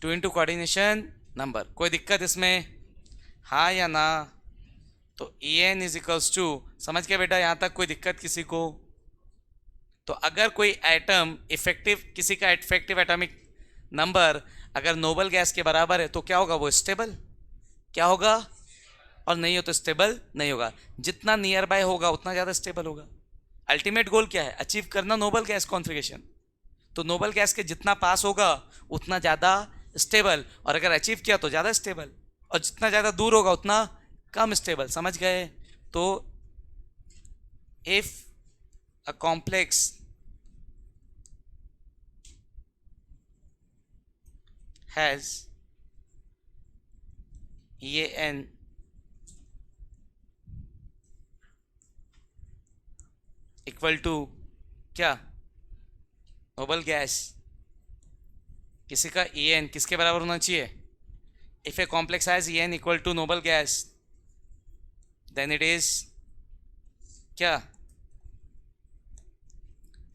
2 into coordination number. कोई दिक्कत इसमें, हाँ या ना। तो E N is equals to, समझ गया बेटा यहाँ तक, कोई दिक्कत किसी को। तो अगर कोई एटम इफेक्टिव, किसी का इफेक्टिव एटॉमिक नंबर अगर नोबल गैस के बराबर है तो क्या होगा, वो स्टेबल, क्या होगा, और नहीं हो तो स्टेबल नहीं होगा। जितना नियर बाय होगा उतना ज़्यादा स्टेबल होगा। अल्टीमेट गोल क्या है, अचीव करना नोबल गैस कॉन्फ़िगरेशन। तो नोबल गैस के जितना पास होगा उतना ज़्यादा स्टेबल, और अगर अचीव किया तो ज़्यादा स्टेबल, और जितना ज़्यादा दूर होगा उतना कम स्टेबल। समझ गए। तो इफ अ कॉम्प्लेक्स हैज ये एन इक्वल टू क्या, नोबल गैस, किसी का ई एन किसके बराबर होना चाहिए, if a complex has E N equal to noble gas, then it is क्या,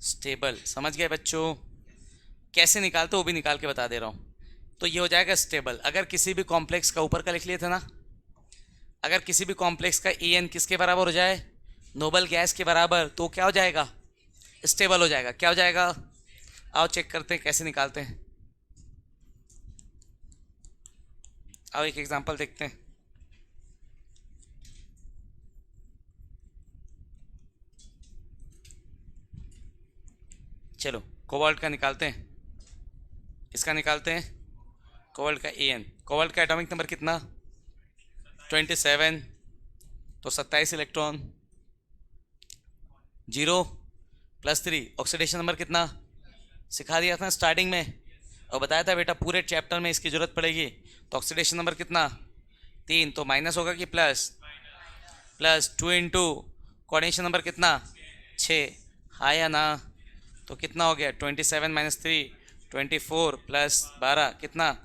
स्टेबल। समझ गए बच्चों। कैसे निकालते वो भी निकाल के बता दे रहा हूँ। तो ये हो जाएगा स्टेबल। अगर किसी भी कॉम्प्लेक्स का, ऊपर का लिख लिए थे ना, अगर किसी भी कॉम्प्लेक्स का ई एन किसके बराबर हो जाए, नोबल गैस के बराबर, तो क्या हो जाएगा, स्टेबल हो जाएगा। क्या हो जाएगा, आओ चेक करते हैं कैसे निकालते हैं। आओ एक एग्जांपल देखते हैं। चलो कोबाल्ट का निकालते हैं, इसका निकालते हैं, कोबाल्ट का ए एन। कोबाल्ट का एटॉमिक नंबर कितना, 27, तो 27 इलेक्ट्रॉन, 0 + 3। ऑक्सीडेशन नंबर कितना, सिखा दिया था स्टार्टिंग में, और बताया था बेटा पूरे चैप्टर में इसकी जरूरत पड़ेगी। तो ऑक्सीडेशन नंबर कितना, 3, तो माइनस होगा कि प्लस, 2 इंटू कोऑर्डिनेशन नंबर कितना, 6, हाँ या ना। तो कितना हो गया, 27 - 3, 24 + 12 कितना,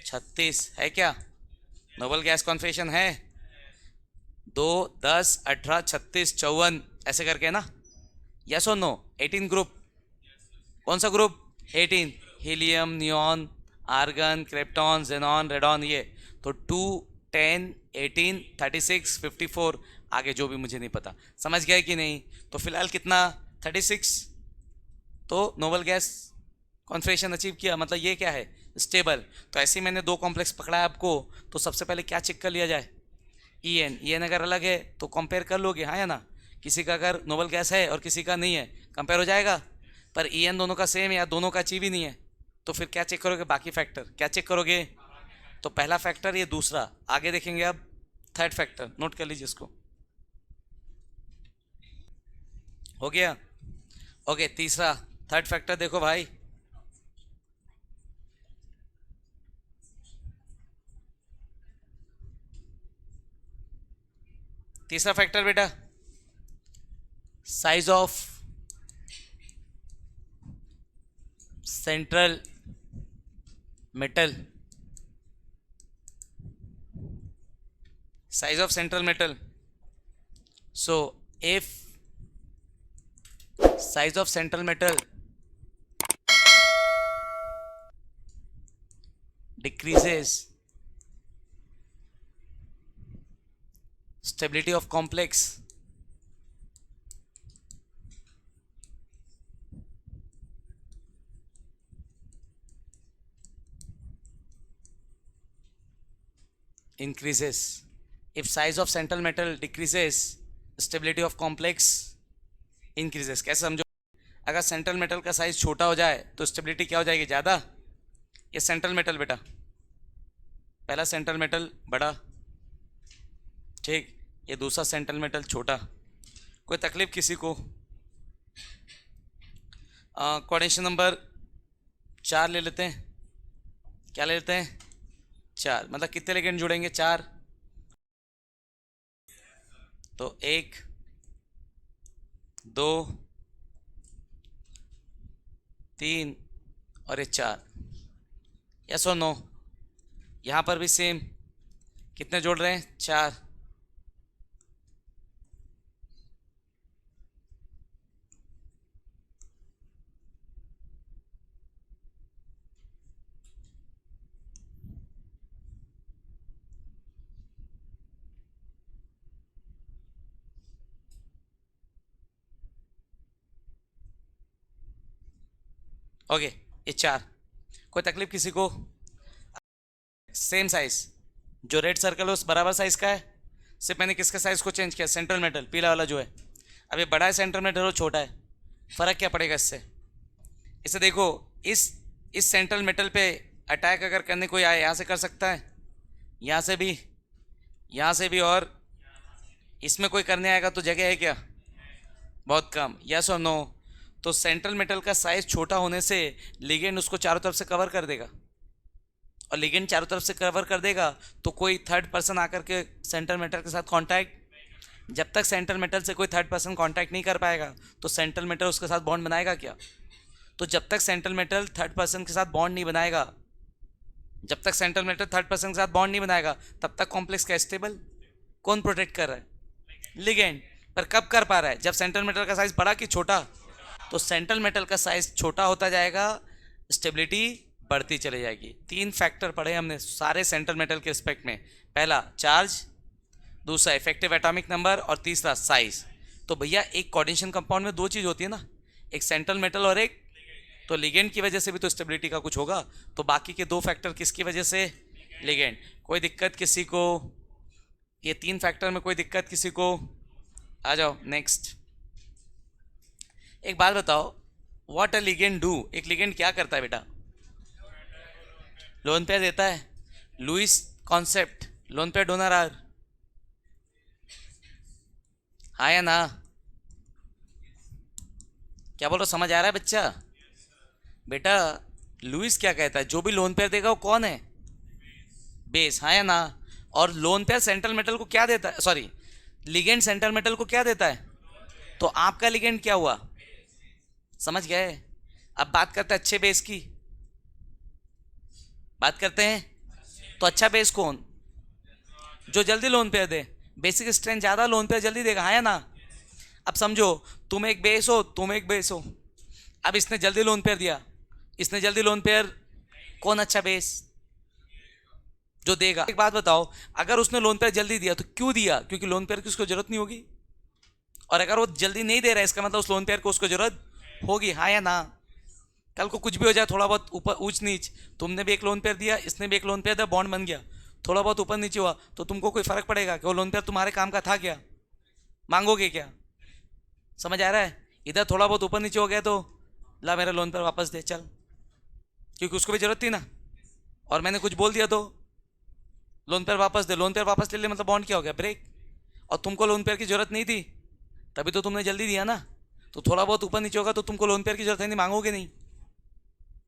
36 है क्या, नोबल गैस कॉन्फ़िगरेशन है। 2, 10, 18, 36, 54 ऐसे करके है ना, यस और नो। 18 ग्रुप, कौन सा group, 18, helium, neon, argon, krypton, xenon, radon, ये। तो 2, 10, 18, 36, 54, आगे जो भी मुझे नहीं पता। समझ गए कि नहीं। तो फिलहाल कितना, 36। तो नोबल गैस कॉन्फ़िगरेशन अचीव किया, मतलब ये क्या है, स्टेबल। तो ऐसे ही मैंने 2 कॉम्प्लेक्स पकड़ा है आपको, तो सबसे पहले क्या चेक कर लिया जाए, ई एन अगर अलग है तो कंपेयर कर लोगे, हाँ या ना। किसी का अगर नोबल गैस है और किसी का नहीं है, कंपेयर हो जाएगा। पर ई एन दोनों का सेम है या दोनों का अचीव ही नहीं है, तो फिर क्या चेक करोगे, बाकी फैक्टर क्या चेक करोगे। तो पहला फैक्टर ये, दूसरा आगे देखेंगे। अब थर्ड फैक्टर नोट कर लीजिए इसको, हो गया। ओके, तीसरा, थर्ड फैक्टर देखो भाई, तीसरा फैक्टर बेटा, size of central metal, size of central metal. So if size of central metal decreases, stability of complex increases. If size of central metal decreases, stability of complex increases. कैसे समझो? अगर central metal का size छोटा हो जाए तो stability क्या हो जाएगी? ज़्यादा। ये सेंट्रल मेटल बेटा, पहला सेंट्रल मेटल बड़ा, ठीक, ये दूसरा सेंट्रल मेटल छोटा। कोई तकलीफ किसी को? कोऑर्डिनेशन नंबर 4 ले लेते हैं। क्या ले लेते हैं? 4। मतलब कितने लिगेंड जुड़ेंगे? 4। तो 1 2 3 और ये 4। यस और नो? यहाँ पर भी सेम, कितने जोड़ रहे हैं? 4। ओके, ये 4। कोई तकलीफ किसी को? सेम साइज, जो रेड सर्कल है उस बराबर साइज का है। सिर्फ मैंने किसका साइज को चेंज किया? सेंट्रल मेटल, पीला वाला जो है। अब ये बड़ा है सेंट्रल मेटल और छोटा है, फर्क क्या पड़ेगा इससे? इसे देखो, इस सेंट्रल मेटल पे अटैक अगर करने कोई आए, यहाँ से कर सकता है, यहाँ से भी, यहाँ से भी, और इसमें कोई करने आएगा तो जगह है क्या? बहुत कम। यस और नो? तो सेंट्रल मेटल का साइज छोटा होने से लिगेंड उसको चारों तरफ से कवर कर देगा, और लिगेंड चारों तरफ से कवर कर देगा तो कोई थर्ड पर्सन आकर के सेंट्रल मेटल के साथ कांटेक्ट, जब तक सेंट्रल मेटल से कोई थर्ड पर्सन कांटेक्ट नहीं कर पाएगा तो सेंट्रल मेटल उसके साथ बॉन्ड बनाएगा क्या? तो जब तक सेंट्रल मेटल थर्ड पर्सन के साथ बॉन्ड नहीं बनाएगा, जब तक सेंट्रल मेटल थर्ड पर्सन के साथ बॉन्ड नहीं बनाएगा, तब तक कॉम्प्लेक्स का स्टेबल। कौन प्रोटेक्ट कर रहा है? लिगेंड। पर कब कर पा रहा है? जब सेंट्रल मेटल का साइज बड़ा कि छोटा? तो सेंट्रल मेटल का साइज छोटा होता जाएगा, स्टेबिलिटी बढ़ती चली जाएगी। 3 फैक्टर पढ़े हमने सारे सेंट्रल मेटल के रिस्पेक्ट में। पहला चार्ज, दूसरा इफेक्टिव एटॉमिक नंबर, और तीसरा साइज। तो भैया एक कोऑर्डिनेशन कंपाउंड में 2 चीज़ होती है ना, एक सेंट्रल मेटल और एक, तो लिगेंड की वजह से भी तो स्टेबिलिटी का कुछ होगा। तो बाकी के 2 फैक्टर किसकी वजह से? लिगेंड। कोई दिक्कत किसी को? ये 3 फैक्टर में कोई दिक्कत किसी को? आ जाओ नेक्स्ट। एक बात बताओ, व्हाट अ लिगेंड डू? एक लिगेंड क्या करता है बेटा? लोन पेयर देता है। Lewis concept, lone pair donor are, हाँ या ना? क्या बोल रहे हो? समझ आ रहा है बच्चा? बेटा लुईस क्या कहता है? जो भी लोन पेयर देगा वो कौन है? बेस, हाँ या ना? और लोन पेयर सेंट्रल मेटल को क्या देता है? सॉरी, लिगेंड सेंट्रल मेटल को क्या देता है? तो आपका लिगेंड क्या हुआ? समझ गए? अब बात करते हैं अच्छे बेस की, बात करते हैं। तो अच्छा बेस कौन? जो जल्दी लोन पेयर दे। बेसिक स्ट्रेंथ ज़्यादा, लोन पेयर जल्दी देगा, हाँ या ना? अब समझो, तुम एक बेस हो, तुम एक बेस हो। अब इसने जल्दी लोन पेयर दिया, इसने जल्दी लोन पेयर, कौन अच्छा बेस? जो देगा। एक बात बताओ, अगर उसने लोन पेयर जल्दी दिया तो क्यों दिया? क्योंकि लोन पेयर की उसको जरूरत नहीं होगी। और अगर वो जल्दी नहीं दे रहा है, इसका मतलब उस लोन पेयर को उसको जरूरत होगी, हाँ या ना? कल को कुछ भी हो जाए, थोड़ा बहुत ऊपर ऊंच नीच, तुमने भी एक लोन पेयर दिया, इसने भी एक लोन पेयर दिया, बॉन्ड बन गया, थोड़ा बहुत ऊपर नीचे हुआ, तो तुमको कोई फर्क पड़ेगा कि वो लोन पेयर तुम्हारे काम का था क्या? मांगोगे क्या? समझ आ रहा है? इधर थोड़ा बहुत ऊपर नीचे हो गया तो ला मेरा लोन पेयर वापस दे चल, क्योंकि उसको भी जरूरत थी ना, और मैंने कुछ बोल दिया तो लोन पेयर वापस दे। लोन पेयर वापस ले ले मतलब बॉन्ड क्या हो गया? ब्रेक। और तुमको लोन पेयर की जरूरत नहीं थी, तभी तो तुमने जल्दी दिया ना। तो थोड़ा बहुत ऊपर नीचे होगा तो तुमको लोन पेयर की जरूरत है नहीं, मांगोगे नहीं,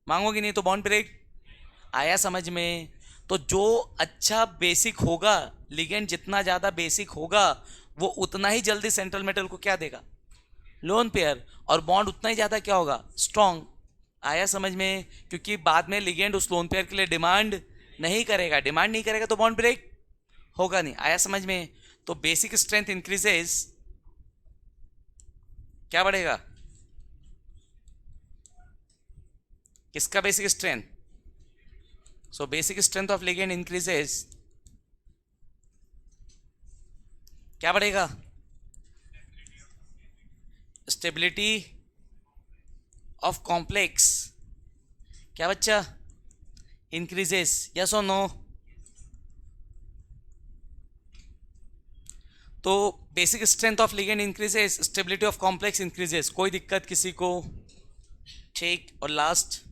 मांगोगे नहीं, तो बॉन्ड ब्रेक। आया समझ में? तो जो अच्छा बेसिक होगा, लिगेंड जितना ज़्यादा बेसिक होगा, वो उतना ही जल्दी सेंट्रल मेटल को क्या देगा? Lone pair. और बॉन्ड उतना ही ज़्यादा क्या होगा? स्ट्रॉन्ग। आया समझ में? क्योंकि बाद में लिगेंड उस लोन पेयर के लिए डिमांड नहीं करेगा, डिमांड नहीं करेगा तो बॉन्ड ब्रेक होगा नहीं। आया समझ में? तो बेसिक स्ट्रेंथ इंक्रीजेस, क्या बढ़ेगा? किसका basic strength? So basic strength of ligand increases, क्या बढ़ेगा? स्टेबिलिटी ऑफ कॉम्प्लेक्स, क्या बच्चा? इंक्रीजेस, यस और नो? तो basic strength of ligand increases, stability of complex increases, कोई दिक्कत किसी को? ठीक। और लास्ट,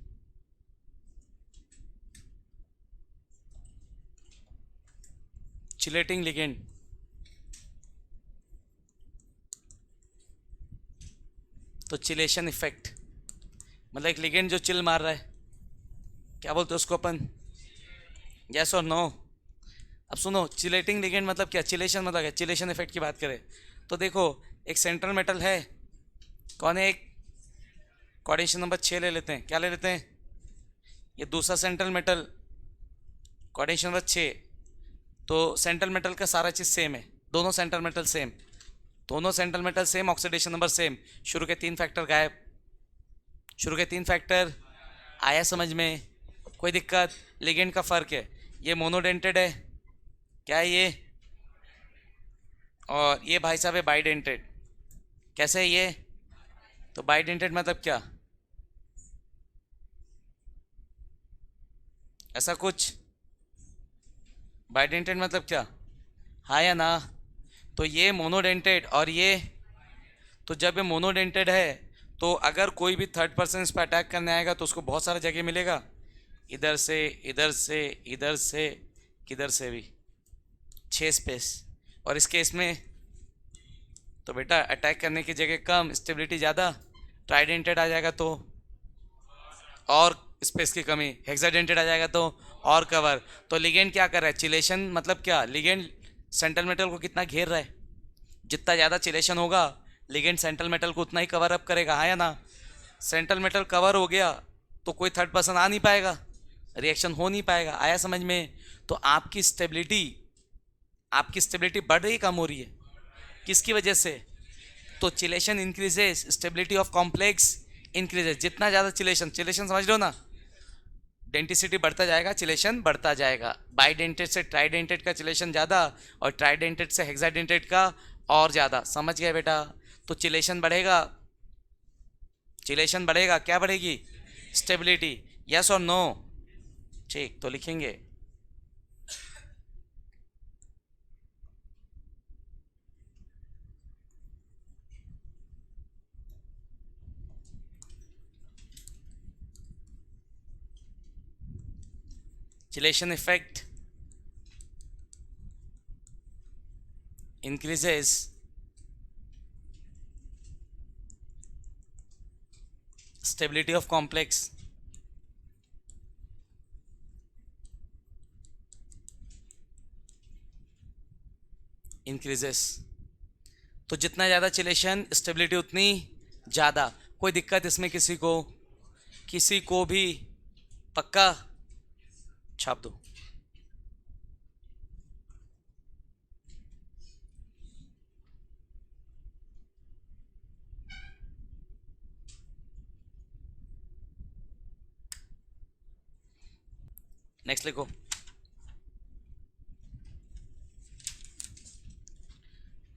चिलेटिंग लिगेंड, तो चिलेशन इफेक्ट, मतलब एक लिगेंड जो चिल मार रहा है, क्या बोलते हैं उसको अपन? यस और नो? अब सुनो, चिलेटिंग लिगेंड मतलब क्या, चिलेशन मतलब क्या, चिलेशन इफेक्ट की बात करें तो देखो, एक सेंट्रल मेटल है, कौन है? एक कोऑर्डिनेशन नंबर 6 ले लेते हैं, क्या ले लेते हैं? ये दूसरा सेंट्रल मेटल, कोऑर्डिनेशन नंबर 6। तो सेंट्रल मेटल का सारा चीज़ सेम है, दोनों सेंट्रल मेटल सेम, दोनों central metal same, oxidation number same, शुरू के 3 फैक्टर गायब, शुरू के 3 फैक्टर। आया समझ में? कोई दिक्कत? लिगेंड का फर्क है, ये मोनोडेंटेड है, क्या है ये? और ये भाई साहब है बाइडेंटेड। कैसे है ये? तो बाइडेंटेड मतलब क्या? ऐसा कुछ। बाइडेंटेड मतलब क्या? हाँ या ना? तो ये मोनोडेंटेड और ये, तो जब ये मोनोडेंटेड है तो अगर कोई भी थर्ड पर्सन इस पर अटैक करने आएगा तो उसको बहुत सारा जगह मिलेगा, इधर से इधर से इधर से किधर से भी, 6 स्पेस। और इस केस में तो बेटा अटैक करने की जगह कम, स्टेबिलिटी ज़्यादा, ट्राइडेंटेड आ जाएगा तो और स्पेस की कमी, हेक्साडेंटेड आ जाएगा तो और कवर। तो लिगेंड क्या कर रहा है? चिलेशन मतलब क्या? लिगेंड सेंट्रल मेटल को कितना घेर रहा है, जितना ज़्यादा चिलेशन होगा लिगेंड सेंट्रल मेटल को उतना ही कवर अप करेगा, हाँ या ना? सेंट्रल मेटल कवर हो गया तो कोई थर्ड पर्सन आ नहीं पाएगा, रिएक्शन हो नहीं पाएगा। आया समझ में? तो आपकी स्टेबिलिटी बढ़ रही कम हो रही है, किसकी वजह से? तो chelation increases, stability of complex increases. जितना ज़्यादा चिलेशन समझ रहे हो ना, डेंटिसिटी बढ़ता जाएगा, चिलेशन बढ़ता जाएगा। बाइडेंटेड से ट्राइडेंटेड का चिलेशन ज़्यादा और ट्राइडेंटेड से हेक्साडेंटेड का और ज़्यादा। समझ गए बेटा? तो चिलेशन बढ़ेगा, चिलेशन बढ़ेगा, क्या बढ़ेगी? स्टेबिलिटी। यस और नो? ठीक, तो लिखेंगे chelation effect increases stability of complex increases। तो जितना ज़्यादा चिलेशन स्टेबिलिटी उतनी ज़्यादा। कोई दिक्कत इसमें किसी को? किसी को भी? पक्का? छाप दो। नेक्स्ट लिखो।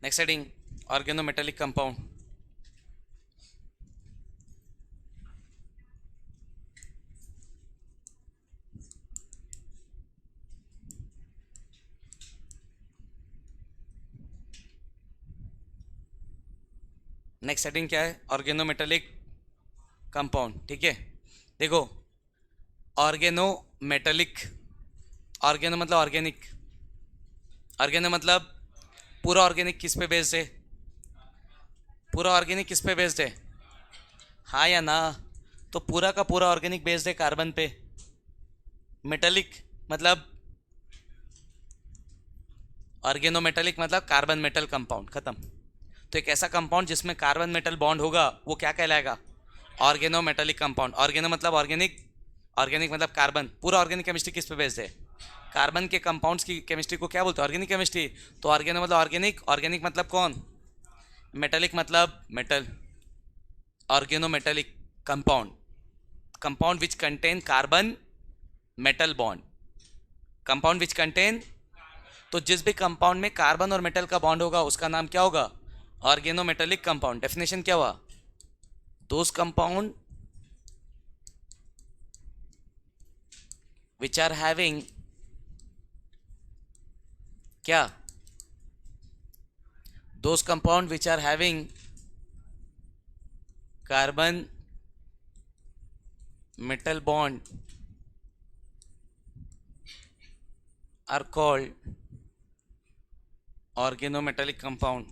Next heading, organometallic compound. Next heading क्या है? Organometallic compound. ठीक है, देखो ऑर्गेनोमेटेलिक, ऑर्गेनो मतलब ऑर्गेनिक, ऑर्गेनो मतलब पूरा ऑर्गेनिक किस पे बेस्ड है? पूरा ऑर्गेनिक किस पे बेस्ड है? हाँ या ना? तो पूरा का पूरा ऑर्गेनिक बेस्ड है कार्बन पे। मेटेलिक मतलब, ऑर्गेनोमेटेलिक मतलब कार्बन मेटल कंपाउंड, खत्म। तो एक ऐसा कंपाउंड जिसमें कार्बन मेटल बॉन्ड होगा वो क्या कहलाएगा? ऑर्गेनो मेटालिक कंपाउंड, ऑर्गेनो मतलब ऑर्गेनिक, ऑर्गेनिक मतलब कार्बन, पूरा ऑर्गेनिक केमिस्ट्री किस पे बेस्ड है? कार्बन के कंपाउंड्स की केमिस्ट्री को क्या बोलते हैं? Organic chemistry. तो ऑर्गेनो मतलब ऑर्गेनिक, ऑर्गेनिक मतलब कौन? मेटालिक मतलब metal, organo metallic compound, compound which contain carbon metal bond, compound which contain, तो जिस भी कंपाउंड में कार्बन और मेटल का बॉन्ड होगा उसका नाम क्या होगा? Oregano metallic compound. डेफिनेशन क्या हुआ? Those compound which are having क्या? Those compound which are having carbon metal bond are called organometallic compound.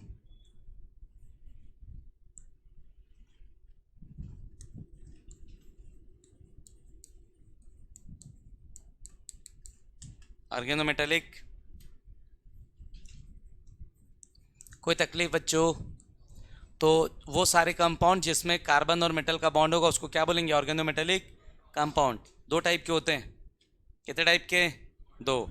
Organometallic. कोई तकलीफ बच्चों? तो वो सारे कंपाउंड जिसमें कार्बन और मेटल का बॉन्ड होगा उसको क्या बोलेंगे? Organometallic compound. दो टाइप के होते हैं। कितने टाइप के? दो।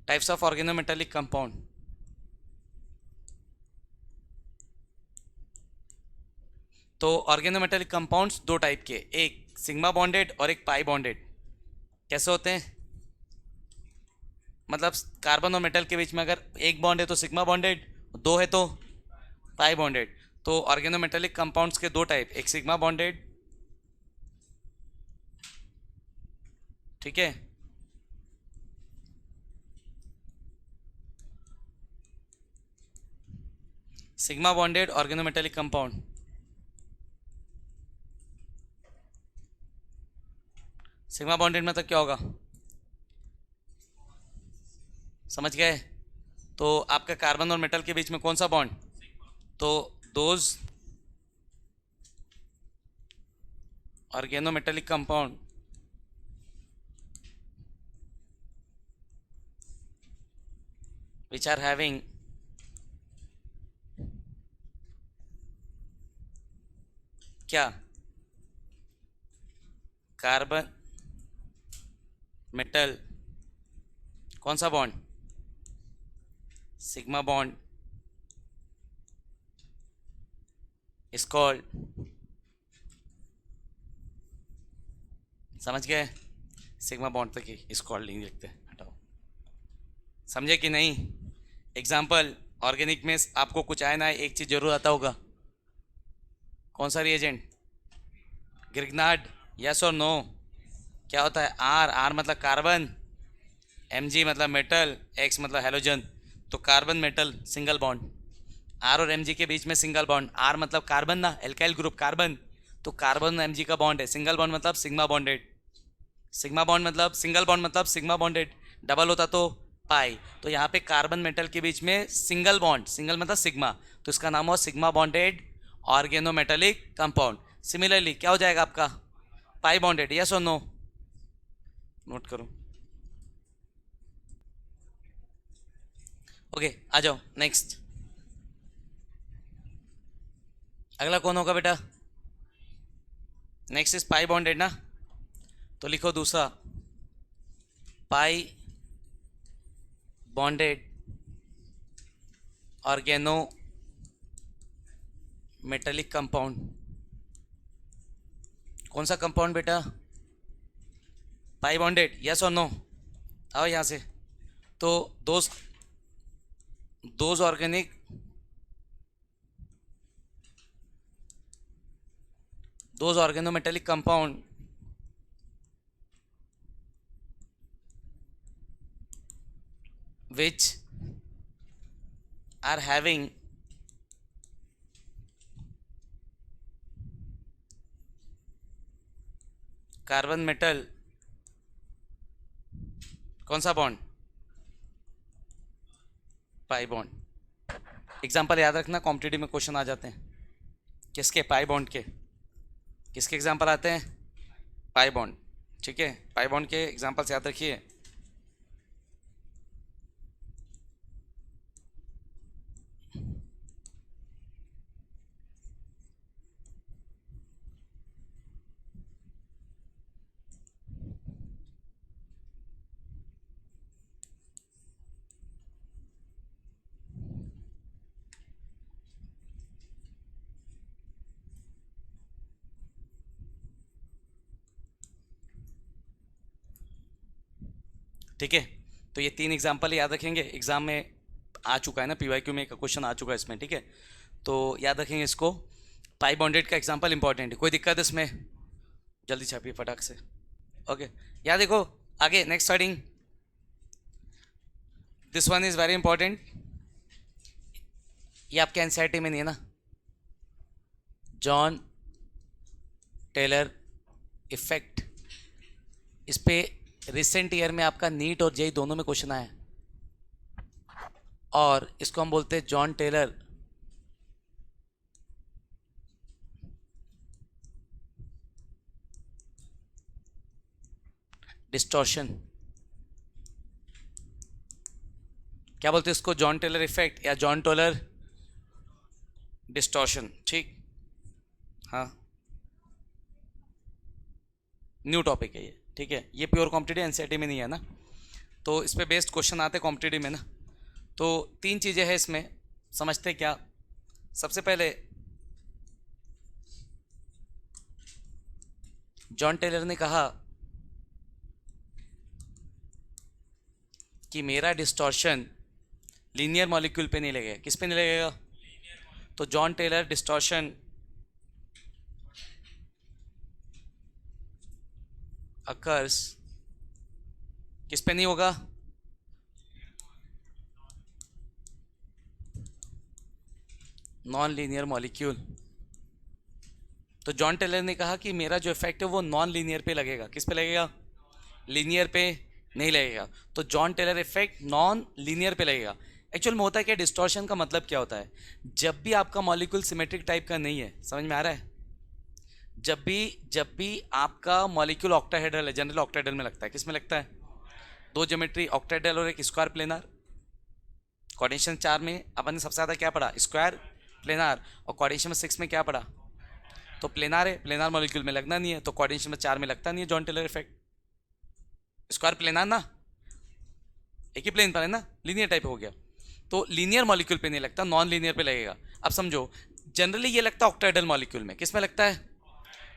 Types of organometallic compound. तो ऑर्गेनोमेटेलिक कंपाउंड्स दो टाइप के, एक सिग्मा बॉन्डेड और एक पाई बॉन्डेड। कैसे होते हैं? मतलब कार्बन और मेटल के बीच में अगर एक बॉन्ड है तो सिग्मा बॉन्डेड, दो है तो पाई बॉन्डेड। तो ऑर्गेनोमेटेलिक कंपाउंड्स के दो टाइप, एक सिग्मा बॉन्डेड, ठीक है, sigma bonded organometallic compound. Sigma bonded मतलब क्या होगा? समझ गए? तो आपका कार्बन और मेटल के बीच में कौन सा बॉन्ड? तो those organometallic compound which are having क्या? कार्बन मेटल, कौन सा bond? Sigma bond is called, समझ गए? सिग्मा बॉन्ड तक ही इज कॉल्ड नहीं लिखते, हटाओ। समझे कि नहीं? एग्जाम्पल, ऑर्गेनिक में आपको कुछ आए ना आए एक चीज़ जरूर आता होगा। कौन सा रिएजेंट? ग्रिग्नार्ड। यस और नो? क्या होता है? आर, आर मतलब कार्बन, Mg मतलब मेटल, X मतलब हेलोजन। तो carbon metal single bond, R और Mg के बीच में सिंगल बॉन्ड। आर मतलब कार्बन ना, एल्काइल ग्रुप कार्बन, तो कार्बन और Mg का बॉन्ड है। सिंगल बॉन्ड मतलब सिग्मा बॉन्डेड, सिग्मा बॉन्ड मतलब सिंगल बॉन्ड मतलब सिग्मा बॉन्डेड, डबल होता तो पाई। तो यहाँ पे कार्बन मेटल के बीच में सिंगल बॉन्ड, सिंगल मतलब सिग्मा, तो इसका नाम हो sigma bonded organometallic compound. Similarly क्या हो जाएगा आपका? पाई बॉन्डेड। यस और नो? नोट करो। ओके, आ जाओ नेक्स्ट। अगला कौन होगा बेटा? नेक्स्ट इज पाई बॉन्डेड ना, तो लिखो दूसरा, pi bonded organo metallic compound. कौन सा कंपाउंड बेटा? Pi bonded. यस और नो? आओ यहाँ से। तो those organic those organometallic compound which are having carbon metal, कौन सा बॉन्ड? Pi bond. एग्जाम्पल याद रखना, कॉम्पिटिटिव में क्वेश्चन आ जाते हैं। किसके? पाई बॉन्ड के। किसके एग्जाम्पल आते हैं? पाई बॉन्ड, ठीक है, पाई बॉन्ड के एग्जांपल्स याद रखिए। ठीक है, तो ये 3 एग्जाम्पल याद रखेंगे, एग्जाम में आ चुका है ना, पीवाईक्यू में एक क्वेश्चन आ चुका है इसमें, ठीक है, तो याद रखेंगे इसको। पाई बॉन्डेड का एग्जाम्पल इंपॉर्टेंट है, कोई दिक्कत है इसमें? जल्दी छापिए फटाक से। ओके, याद देखो आगे next heading, this one is very important, ये आपके एनसीईआरटी में नहीं है ना, जॉन टेलर इफेक्ट, इस पे रिसेंट ईयर में आपका नीट और जेई दोनों में क्वेश्चन आया है, और इसको हम बोलते हैं जॉन टेलर डिस्टॉर्शन, क्या बोलते हैं इसको, जॉन टेलर इफेक्ट या जॉन टेलर डिस्टॉर्शन, ठीक, हाँ, न्यू टॉपिक है ये, ठीक है, ये प्योर कॉम्पिटिटिव एनसीईआरटी में नहीं है ना, तो इस पे बेस्ड क्वेश्चन आते हैं कॉम्पिटिटिव में ना। तो 3 चीज़ें हैं इसमें, समझते क्या, सबसे पहले जॉन टेलर ने कहा कि मेरा डिस्टॉर्शन लीनियर मॉलिक्यूल पे नहीं लगेगा, किस पे नहीं लगेगा, तो जॉन टेलर डिस्टॉर्शन अकर्स किस पे नहीं होगा, नॉन लीनियर मॉलिक्यूल। तो जॉन टेलर ने कहा कि मेरा जो इफेक्ट है वो नॉन लीनियर पे लगेगा, किस पे लगेगा, लीनियर पे नहीं लगेगा, तो Jahn Teller effect non linear पे लगेगा। एक्चुअल में होता है क्या, डिस्टॉर्शन का मतलब क्या होता है, जब भी आपका मॉलिक्यूल सिमेट्रिक टाइप का नहीं है, समझ में आ रहा है, जब भी आपका मॉलिक्यूल ऑक्टाहेड्रल है, जनरल ऑक्टाहेड्रल में लगता है, किस में लगता है, 2 ज्योमेट्री ऑक्टाहेड्रल और एक स्क्वायर प्लेनार। कोऑर्डिनेशन 4 में अपन ने सबसे ज़्यादा क्या पढ़ा, स्क्वायर प्लेनार, और कोऑर्डिनेशन में 6 में क्या पढ़ा, तो प्लेनार है, प्लेनार मॉलिक्यूल में लगना नहीं है, तो कोऑर्डिनेशन में 4 में लगता नहीं है Jahn Teller effect. Square planar ना, एक ही प्लेन पर है ना, लीनियर टाइप हो गया, तो लीनियर मॉलिक्यूल पे नहीं लगता, नॉन लीनियर पे लगेगा। अब समझो, जनरली ये लगता है ऑक्टाहेड्रल मॉलिक्यूल में, किस में लगता है,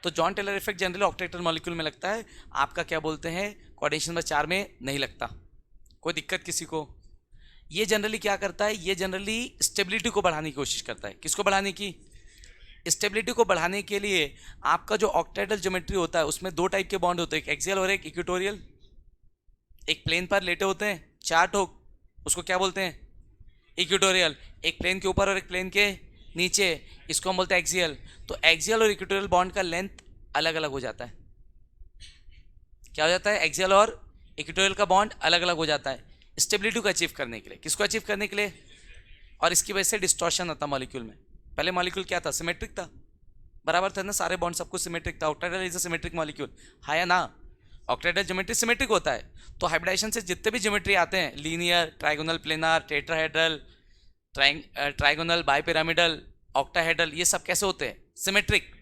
तो Jahn Teller effect generally octahedral molecule में लगता है, आपका क्या बोलते हैं, कोऑर्डिनेशन में 4 में नहीं लगता। कोई दिक्कत किसी को? ये जनरली क्या करता है, ये जनरली स्टेबिलिटी को बढ़ाने की कोशिश करता है, किसको बढ़ाने की, स्टेबिलिटी को बढ़ाने के लिए। आपका जो ऑक्टाहेड्रल ज्योमेट्री होता है उसमें 2 टाइप के बॉन्ड होते हैं, एक एक्सियल और एक इक्वेटोरियल। एक प्लेन पर लेटे होते हैं 4 ठोक, उसको क्या बोलते हैं, इक्वेटोरियल। एक प्लेन के ऊपर और एक प्लेन के नीचे, इसको हम बोलते हैं एक्सियल। तो एक्सियल और इक्वेटोरियल बॉन्ड का लेंथ अलग अलग हो जाता है, क्या हो जाता है, एक्सियल और इक्वेटोरियल का बॉन्ड अलग अलग हो जाता है, स्टेबिलिटी को अचीव करने के लिए, किसको अचीव करने के लिए, और इसकी वजह से डिस्टॉर्शन आता मॉलिक्यूल में। पहले मॉलिक्यूल क्या था, सिमेट्रिक था, बराबर था ना, सारे बॉन्ड सब कुछ सिमेट्रिक था, octahedral is a symmetric molecule, है या ना, ऑक्टाहेड्रल ज्योमेट्री सिमेट्रिक होता है। तो हाइब्रिडाइजेशन से जितने भी ज्योमेट्री आते हैं, linear, trigonal, planar, tetrahedral, trigonal, bipyramidal, octahedral, ये सब कैसे होते हैं, सिमेट्रिक।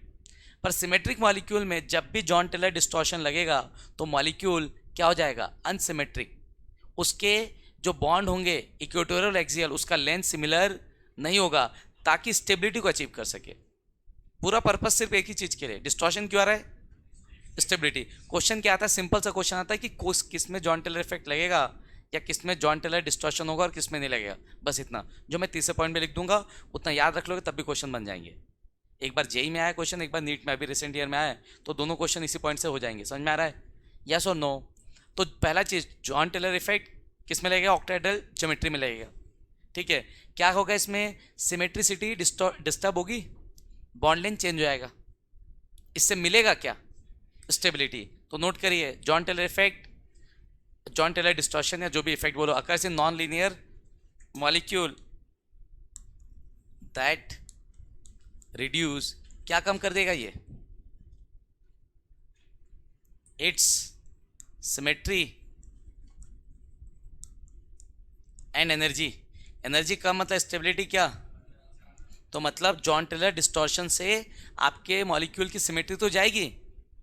पर सिमेट्रिक मॉलिक्यूल में जब भी जॉन टेलर डिस्टॉर्शन लगेगा तो मॉलिक्यूल क्या हो जाएगा, अनसिमेट्रिक, उसके जो बॉन्ड होंगे इक्वेटोरियल एक्सियल, उसका लेंथ सिमिलर नहीं होगा, ताकि स्टेबिलिटी को अचीव कर सके। पूरा पर्पस सिर्फ एक ही चीज के लिए, डिस्टॉर्शन क्यों आ रहा है, स्टेबिलिटी। क्वेश्चन क्या आता है, सिंपल सा क्वेश्चन आता है कि किस में जॉन टेलर इफेक्ट लगेगा या किस में जॉन टेलर डिस्टॉर्शन होगा और किस में नहीं लगेगा, बस इतना। जो मैं तीसरे पॉइंट में लिख दूंगा उतना याद रख लोगे तब भी क्वेश्चन बन जाएंगे। एक बार जेई में आया क्वेश्चन, एक बार नीट में अभी रिसेंट ईयर में आया, तो दोनों क्वेश्चन इसी पॉइंट से हो जाएंगे। समझ में आ रहा है, यस और नो? तो पहला चीज, जॉन टेलर इफेक्ट किस में लगेगा, ऑक्टाहेड्रल ज्योमेट्री में लगेगा, ठीक है। क्या होगा इसमें, सिमेट्रिसिटी डिस्टर्ब होगी, बॉन्ड लेंथ चेंज हो जाएगा, इससे मिलेगा क्या, स्टेबिलिटी। तो नोट करिए, Jahn Teller effect, Jahn Teller distortion या जो भी इफेक्ट बोलो, occurs in non linear molecule that reduce, क्या कम कर देगा ये, its symmetry and energy. Energy का मतलब स्टेबिलिटी क्या, तो मतलब जॉन टेलर डिस्टॉर्शन से आपके मॉलिक्यूल की सिमेट्री तो जाएगी,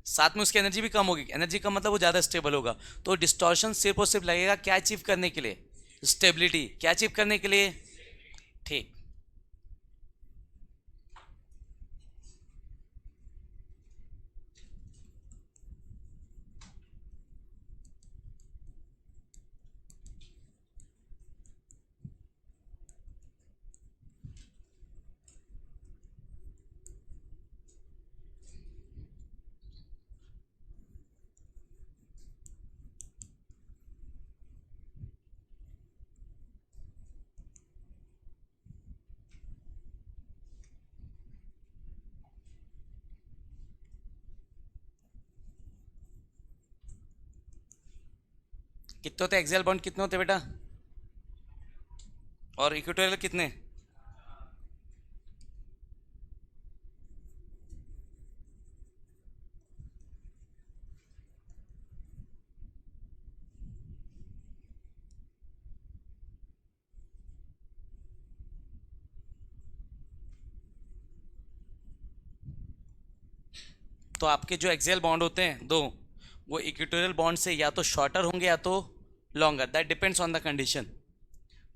साथ में उसकी एनर्जी भी कम होगी। एनर्जी का मतलब वो ज़्यादा स्टेबल होगा। तो डिस्टॉर्शन सिर्फ और सिर्फ लगेगा क्या अचीव करने के लिए, स्टेबिलिटी। क्या अचीव करने के लिए, ठीक। कितने होते एक्सियल बॉन्ड, कितने होते बेटा, और इक्वेटोरियल कितने? तो आपके जो एक्सियल बॉन्ड होते हैं दो, वो इक्वेटोरियल बॉन्ड से या तो शॉर्टर होंगे या तो longer, that depends on the condition.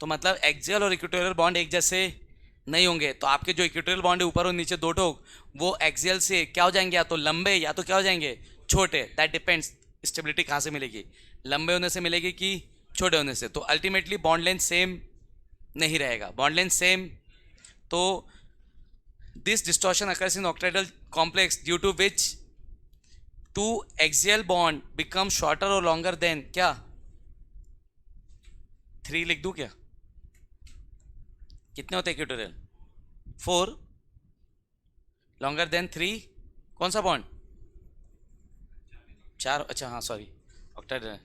तो मतलब एक्सियल और इक्वेटोरियल बॉन्ड एक जैसे नहीं होंगे। तो आपके जो इक्वेटोरियल बॉन्ड है ऊपर और नीचे दो ठोक, वो एक्सियल से क्या हो जाएंगे, या तो लंबे या तो क्या हो जाएंगे, छोटे। दैट डिपेंड्स स्टेबिलिटी कहाँ से मिलेगी, लंबे होने से मिलेगी कि छोटे होने से। तो अल्टीमेटली बॉन्ड लेंथ सेम नहीं रहेगा, बॉन्ड लेंथ सेम। तो this distortion occurs in octahedral complex due to which two axial bond become shorter और लॉन्गर देन क्या, 3 लिख दूं क्या, कितने होते हैं इक्वेटोरियल, 4, लॉन्गर देन 3, कौन सा बॉन्ड, 4, अच्छा हाँ सॉरी ऑक्टाइडल,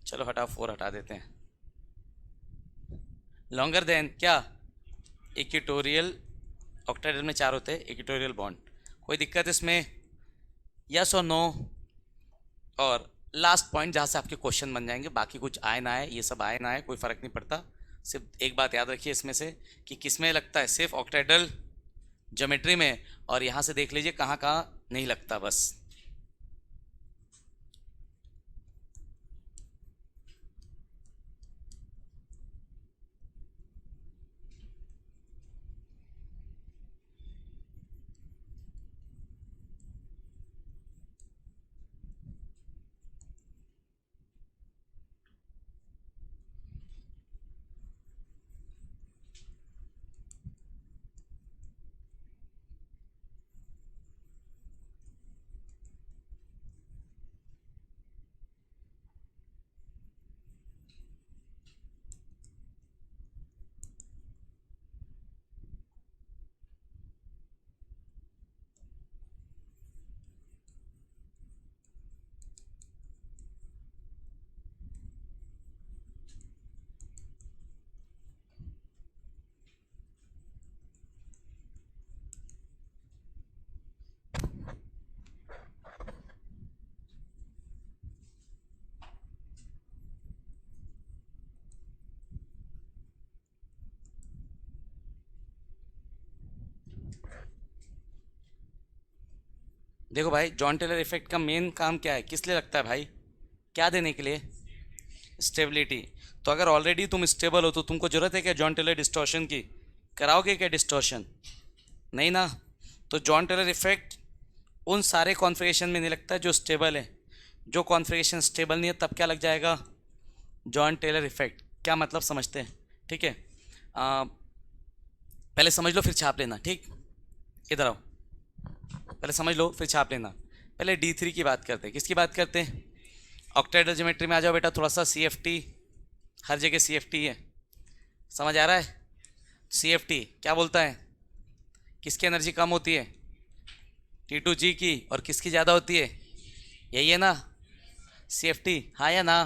चलो हटाओ 4 हटा देते हैं। लॉन्गर देन क्या, इक्वेटोरियल, ऑक्टाइडल में 4 होते हैं इक्वेटोरियल बॉन्ड। कोई दिक्कत इसमें, यस और नो। और लास्ट पॉइंट जहाँ से आपके क्वेश्चन बन जाएंगे, बाकी कुछ आए ना आए, ये सब आए ना आए कोई फ़र्क नहीं पड़ता। सिर्फ एक बात याद रखिए इसमें से कि किस में लगता है, सिर्फ ऑक्टाइडल ज्योमेट्री में, और यहाँ से देख लीजिए कहाँ कहाँ नहीं लगता बस। देखो भाई, जॉन टेलर इफेक्ट का मेन काम क्या है, किस लिए लगता है भाई, क्या देने के लिए, स्टेबिलिटी। तो अगर ऑलरेडी तुम स्टेबल हो तो तुमको जरूरत है क्या जॉन टेलर डिस्टॉर्शन की, कराओगे क्या डिस्टॉर्शन, नहीं ना। तो जॉन टेलर इफेक्ट उन सारे कॉन्फ़िगरेशन में नहीं लगता जो स्टेबल है। जो कॉन्फ़िगरेशन स्टेबल नहीं है तब क्या लग जाएगा, जॉन टेलर इफेक्ट। क्या मतलब समझते हैं, ठीक है। पहले समझ लो फिर छाप लेना, ठीक। इधर आओ, पहले समझ लो फिर छाप लेना। पहले D3 की बात करते हैं, किसकी बात करते हैं, ऑक्टाइडल ज्योमेट्री में आ जाओ बेटा। थोड़ा सा CFT, हर जगह CFT है, समझ आ रहा है। CFT क्या बोलता है, किसकी एनर्जी कम होती है, T2G की, और किसकी ज़्यादा होती है, यही है ना CFT, हाँ या ना।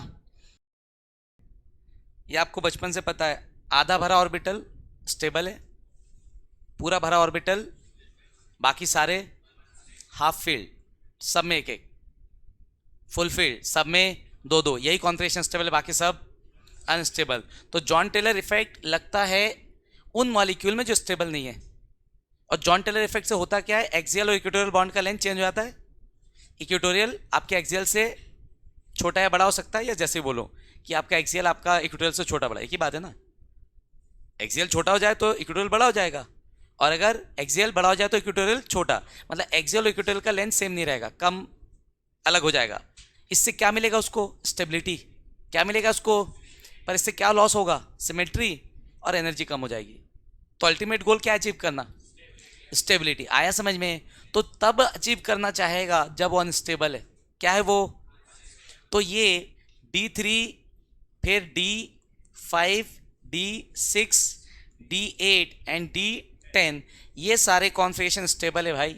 ये आपको बचपन से पता है। आधा भरा ऑर्बिटल स्टेबल है, पूरा भरा ऑर्बिटल, बाकी सारे हाफ फील्ड, सब में एक एक। फुलफिल्ड, सब में दो दो, यही कॉन्फिगरेशन स्टेबल है, बाकी सब अनस्टेबल। तो जॉन टेलर इफेक्ट लगता है उन मॉलिक्यूल में जो स्टेबल नहीं है। और जॉन टेलर इफेक्ट से होता क्या है, एक्सियल और इक्वेटोरियल बॉन्ड का लेंथ चेंज हो जाता है। इक्वेटोरियल आपके एक्सियल से छोटा या बड़ा हो सकता है, या जैसे बोलो कि आपका एक्सियल आपका इक्वेटोरियल से छोटा बड़ा, एक ही बात है ना। एक्सियल छोटा हो जाए तो इक्वेटोरियल बड़ा हो जाएगा, और अगर एक्सियल बड़ा हो जाए तो इक्वेटोरियल छोटा, मतलब एक्सियल और इक्वेटोरियल का लेंथ सेम नहीं रहेगा, कम अलग हो जाएगा। इससे क्या मिलेगा उसको, स्टेबिलिटी। क्या मिलेगा उसको, पर इससे क्या लॉस होगा, सिमेट्री और एनर्जी कम हो जाएगी। तो अल्टीमेट गोल क्या अचीव करना, स्टेबिलिटी। आया समझ में। तो तब अचीव करना चाहेगा जब वो अनस्टेबल है। क्या है वो, तो ये D3 फिर D5 D6 D8 and D10 ये सारे कॉन्फिगरेशन स्टेबल है भाई।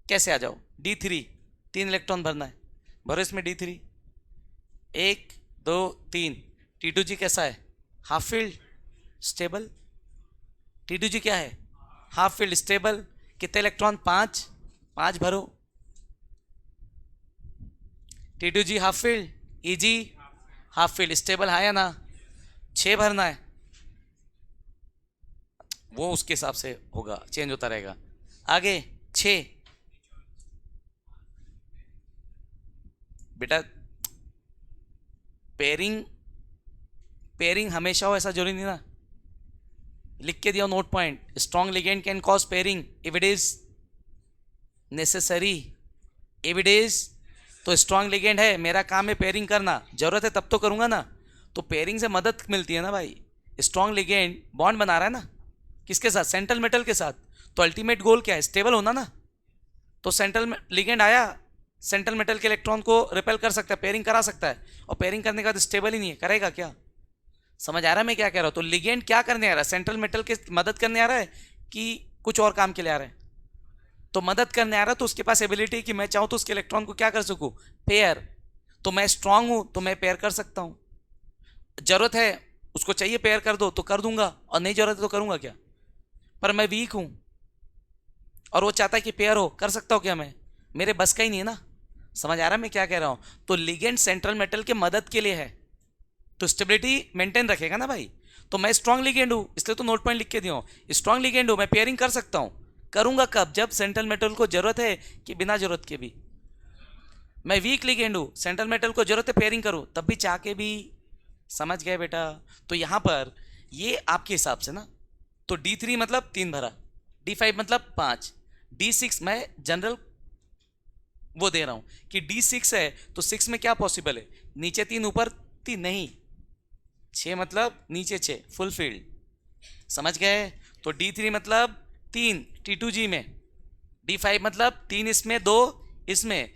कैसे आ जाओ, D3 3 इलेक्ट्रॉन भरना है, भरो इसमें D3 1 2 3। T2G कैसा है, हाफ फील्ड स्टेबल। T2G क्या है, हाफ फील्ड स्टेबल। कितने इलेक्ट्रॉन, 5 5 भरो। T2G half field, EG half field stable, है या ना। 6 भरना है, वो उसके हिसाब से होगा, चेंज होता रहेगा। आगे 6 बेटा, पेयरिंग हमेशा हो ऐसा जरूरी नहीं ना। लिख के दिया note point, strong ligand can cause pairing if it is necessary. If it is, तो स्ट्रॉन्ग लिगेंड है, मेरा काम है पेयरिंग करना, जरूरत है तब तो करूंगा ना। तो पेयरिंग से मदद मिलती है ना भाई। स्ट्रॉन्ग लिगेंड बॉन्ड बना रहा है ना, किसके साथ, सेंट्रल मेटल के साथ। तो अल्टीमेट गोल क्या है, स्टेबल होना ना। तो सेंट्रल लिगेंड आया, सेंट्रल मेटल के इलेक्ट्रॉन को रिपेल कर सकता है, पेयरिंग करा सकता है, और पेयरिंग करने के बाद स्टेबल ही नहीं है, करेगा क्या। समझ आ रहा है मैं क्या कह रहा हूं। तो लिगेंड क्या करने आ रहा है, सेंट्रल मेटल के मदद करने आ रहा है कि कुछ और काम के लिए आ रहा है। तो मदद करने आ रहा है, तो उसके पास एबिलिटी कि मैं चाहूं तो उसके इलेक्ट्रॉन को क्या कर सकूं, पेयर। तो मैं स्ट्रांग हूं तो मैं पेयर कर सकता हूं, जरूरत है उसको चाहिए पेयर कर दो तो कर दूंगा, और नहीं जरूरत है तो करूंगा क्या। पर मैं वीक हूं और वो चाहता है कि पेयर हो, कर सकता हूं क्या मैं, मेरे बस का ही नहीं है ना। समझ आ रहा है मैं क्या कह रहा हूं। तो लिगेंड सेंट्रल मेटल के मदद के लिए है, तो स्टेबिलिटी मेंटेन रखेगा ना भाई। तो मैं स्ट्रांग लिगेंड हूं, इसलिए तो नोट पॉइंट लिख के दिया हूं, स्ट्रांग लिगेंड हूं, मैं पेयरिंग कर सकता हूं। करूंगा कब, जब सेंट्रल मेटल को जरूरत है कि बिना जरूरत के भी। मैं वीक लिगेंड हूं, सेंट्रल मेटल को जरूरत है पेयरिंग करूं, तब भी चाह के भी। समझ गए बेटा। तो यहां पर ये आपके हिसाब से ना, तो D3 मतलब 3 भरा, D5 मतलब 5, D6 मैं जनरल वो दे रहा हूं कि D6 है तो 6 में क्या पॉसिबल है, नीचे 3 ऊपर 3 नहीं, 6 मतलब नीचे 6 फुल फील्ड। समझ गए। तो D3 मतलब 3 T2G में, D5 मतलब 3 इसमें 2 इसमें,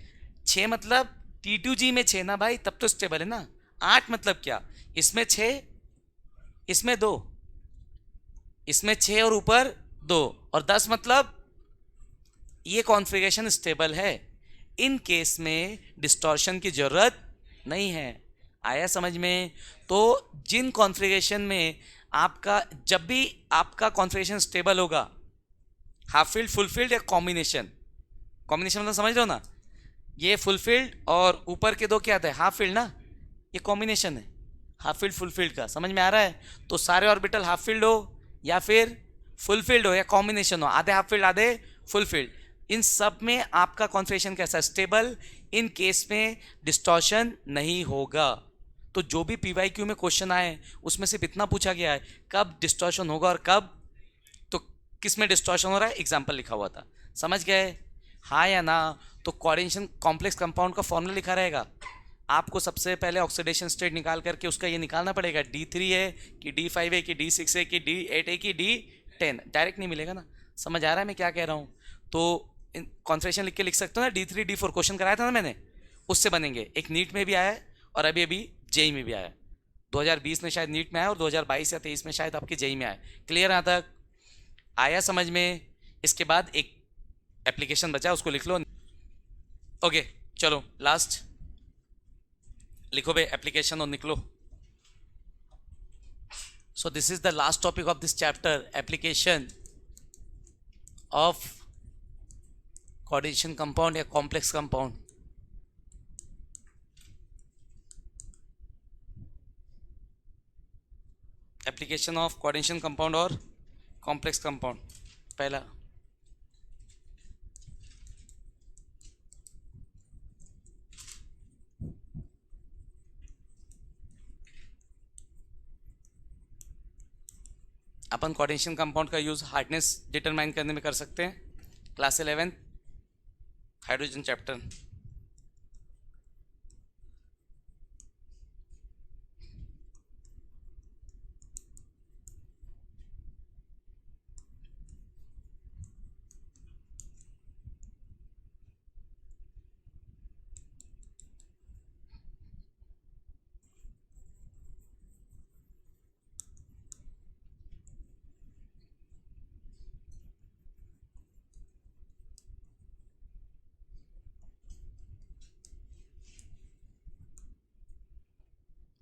6 मतलब T2G में 6 ना भाई, तब तो स्टेबल है ना। 8 मतलब क्या, इसमें 6 इसमें 2 इसमें 6 और ऊपर 2, और 10 मतलब ये कॉन्फ़िगरेशन स्टेबल है। इन केस में डिस्टॉर्शन की जरूरत नहीं है। आया समझ में। तो जिन कॉन्फ़िगरेशन में आपका, जब भी आपका कॉन्फ़िगरेशन स्टेबल होगा, हाफ फील्ड फुल फील्ड या कॉम्बिनेशन, कॉम्बिनेशन मतलब समझ रहे हो ना, ये फुल फील्ड और ऊपर के दो क्या आता है, हाफ फील्ड ना, ये कॉम्बिनेशन है हाफ फील्ड फुल फील्ड का। समझ में आ रहा है। तो सारे ऑर्बिटल हाफ फील्ड हो या फिर फुल फील्ड हो या कॉम्बिनेशन हो, आधे हाफ फील्ड आधे फुल फील्ड, इन सब में आपका कॉन्फ़िगरेशन कैसा है, स्टेबल। इन केस में डिस्टॉर्शन नहीं होगा। तो जो भी PYQ में क्वेश्चन आए उसमें सिर्फ इतना पूछा गया है, कब डिस्टॉर्शन होगा और कब, तो किस में डिस्टॉर्शन हो रहा है, एग्जाम्पल लिखा हुआ था। समझ गए, हाँ या ना। तो कोऑर्डिनेशन कॉम्प्लेक्स कंपाउंड का फॉर्मूला लिखा रहेगा, आपको सबसे पहले ऑक्सीडेशन स्टेट निकाल करके उसका ये निकालना पड़ेगा, D3 है कि D5 है कि D6 है कि D8 है कि D10, डायरेक्ट नहीं मिलेगा ना। समझ आ रहा है मैं क्या कह रहा हूँ। तो कॉन्फ़िगरेशन लिख के लिख सकते हो ना, D3 D4 क्वेश्चन कराया था ना मैंने, उससे बनेंगे। एक नीट में भी आया है और अभी अभी जेई में भी आया है। 2020 में शायद नीट में आया और 2022 या 23 में शायद आपके जेई में आया। क्लियर यहाँ तक आया समझ में। इसके बाद एक एप्लीकेशन बचा, उसको लिख लो। ओके चलो लास्ट लिखो भाई एप्लीकेशन और निकलो। So this is the last topic of this chapter, application of coordination compound या complex compound. Application of coordination compound और कॉम्प्लेक्स कंपाउंड। पहला, अपन कोऑर्डिनेशन कंपाउंड का यूज हार्डनेस डिटरमाइन करने में कर सकते हैं। Class 11 hydrogen chapter.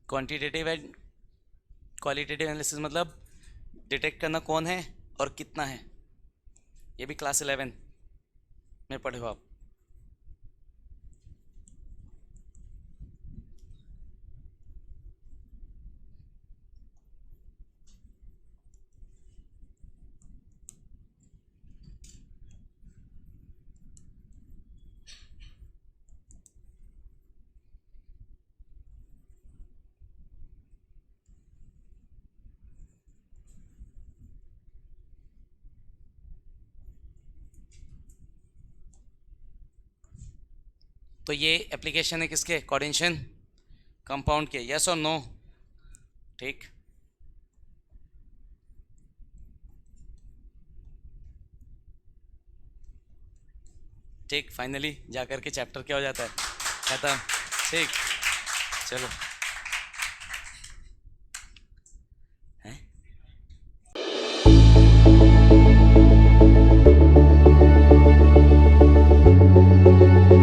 Quantitative and qualitative analysis मतलब डिटेक्ट करना कौन है और कितना है, ये भी क्लास 11 में पढ़े हो आप। तो ये एप्लीकेशन है किसके, कोऑर्डिनेशन कंपाउंड के, यस और नो। ठीक, ठीक, फाइनली जाकर के चैप्टर क्या हो जाता है, खत्म। ठीक, चलो।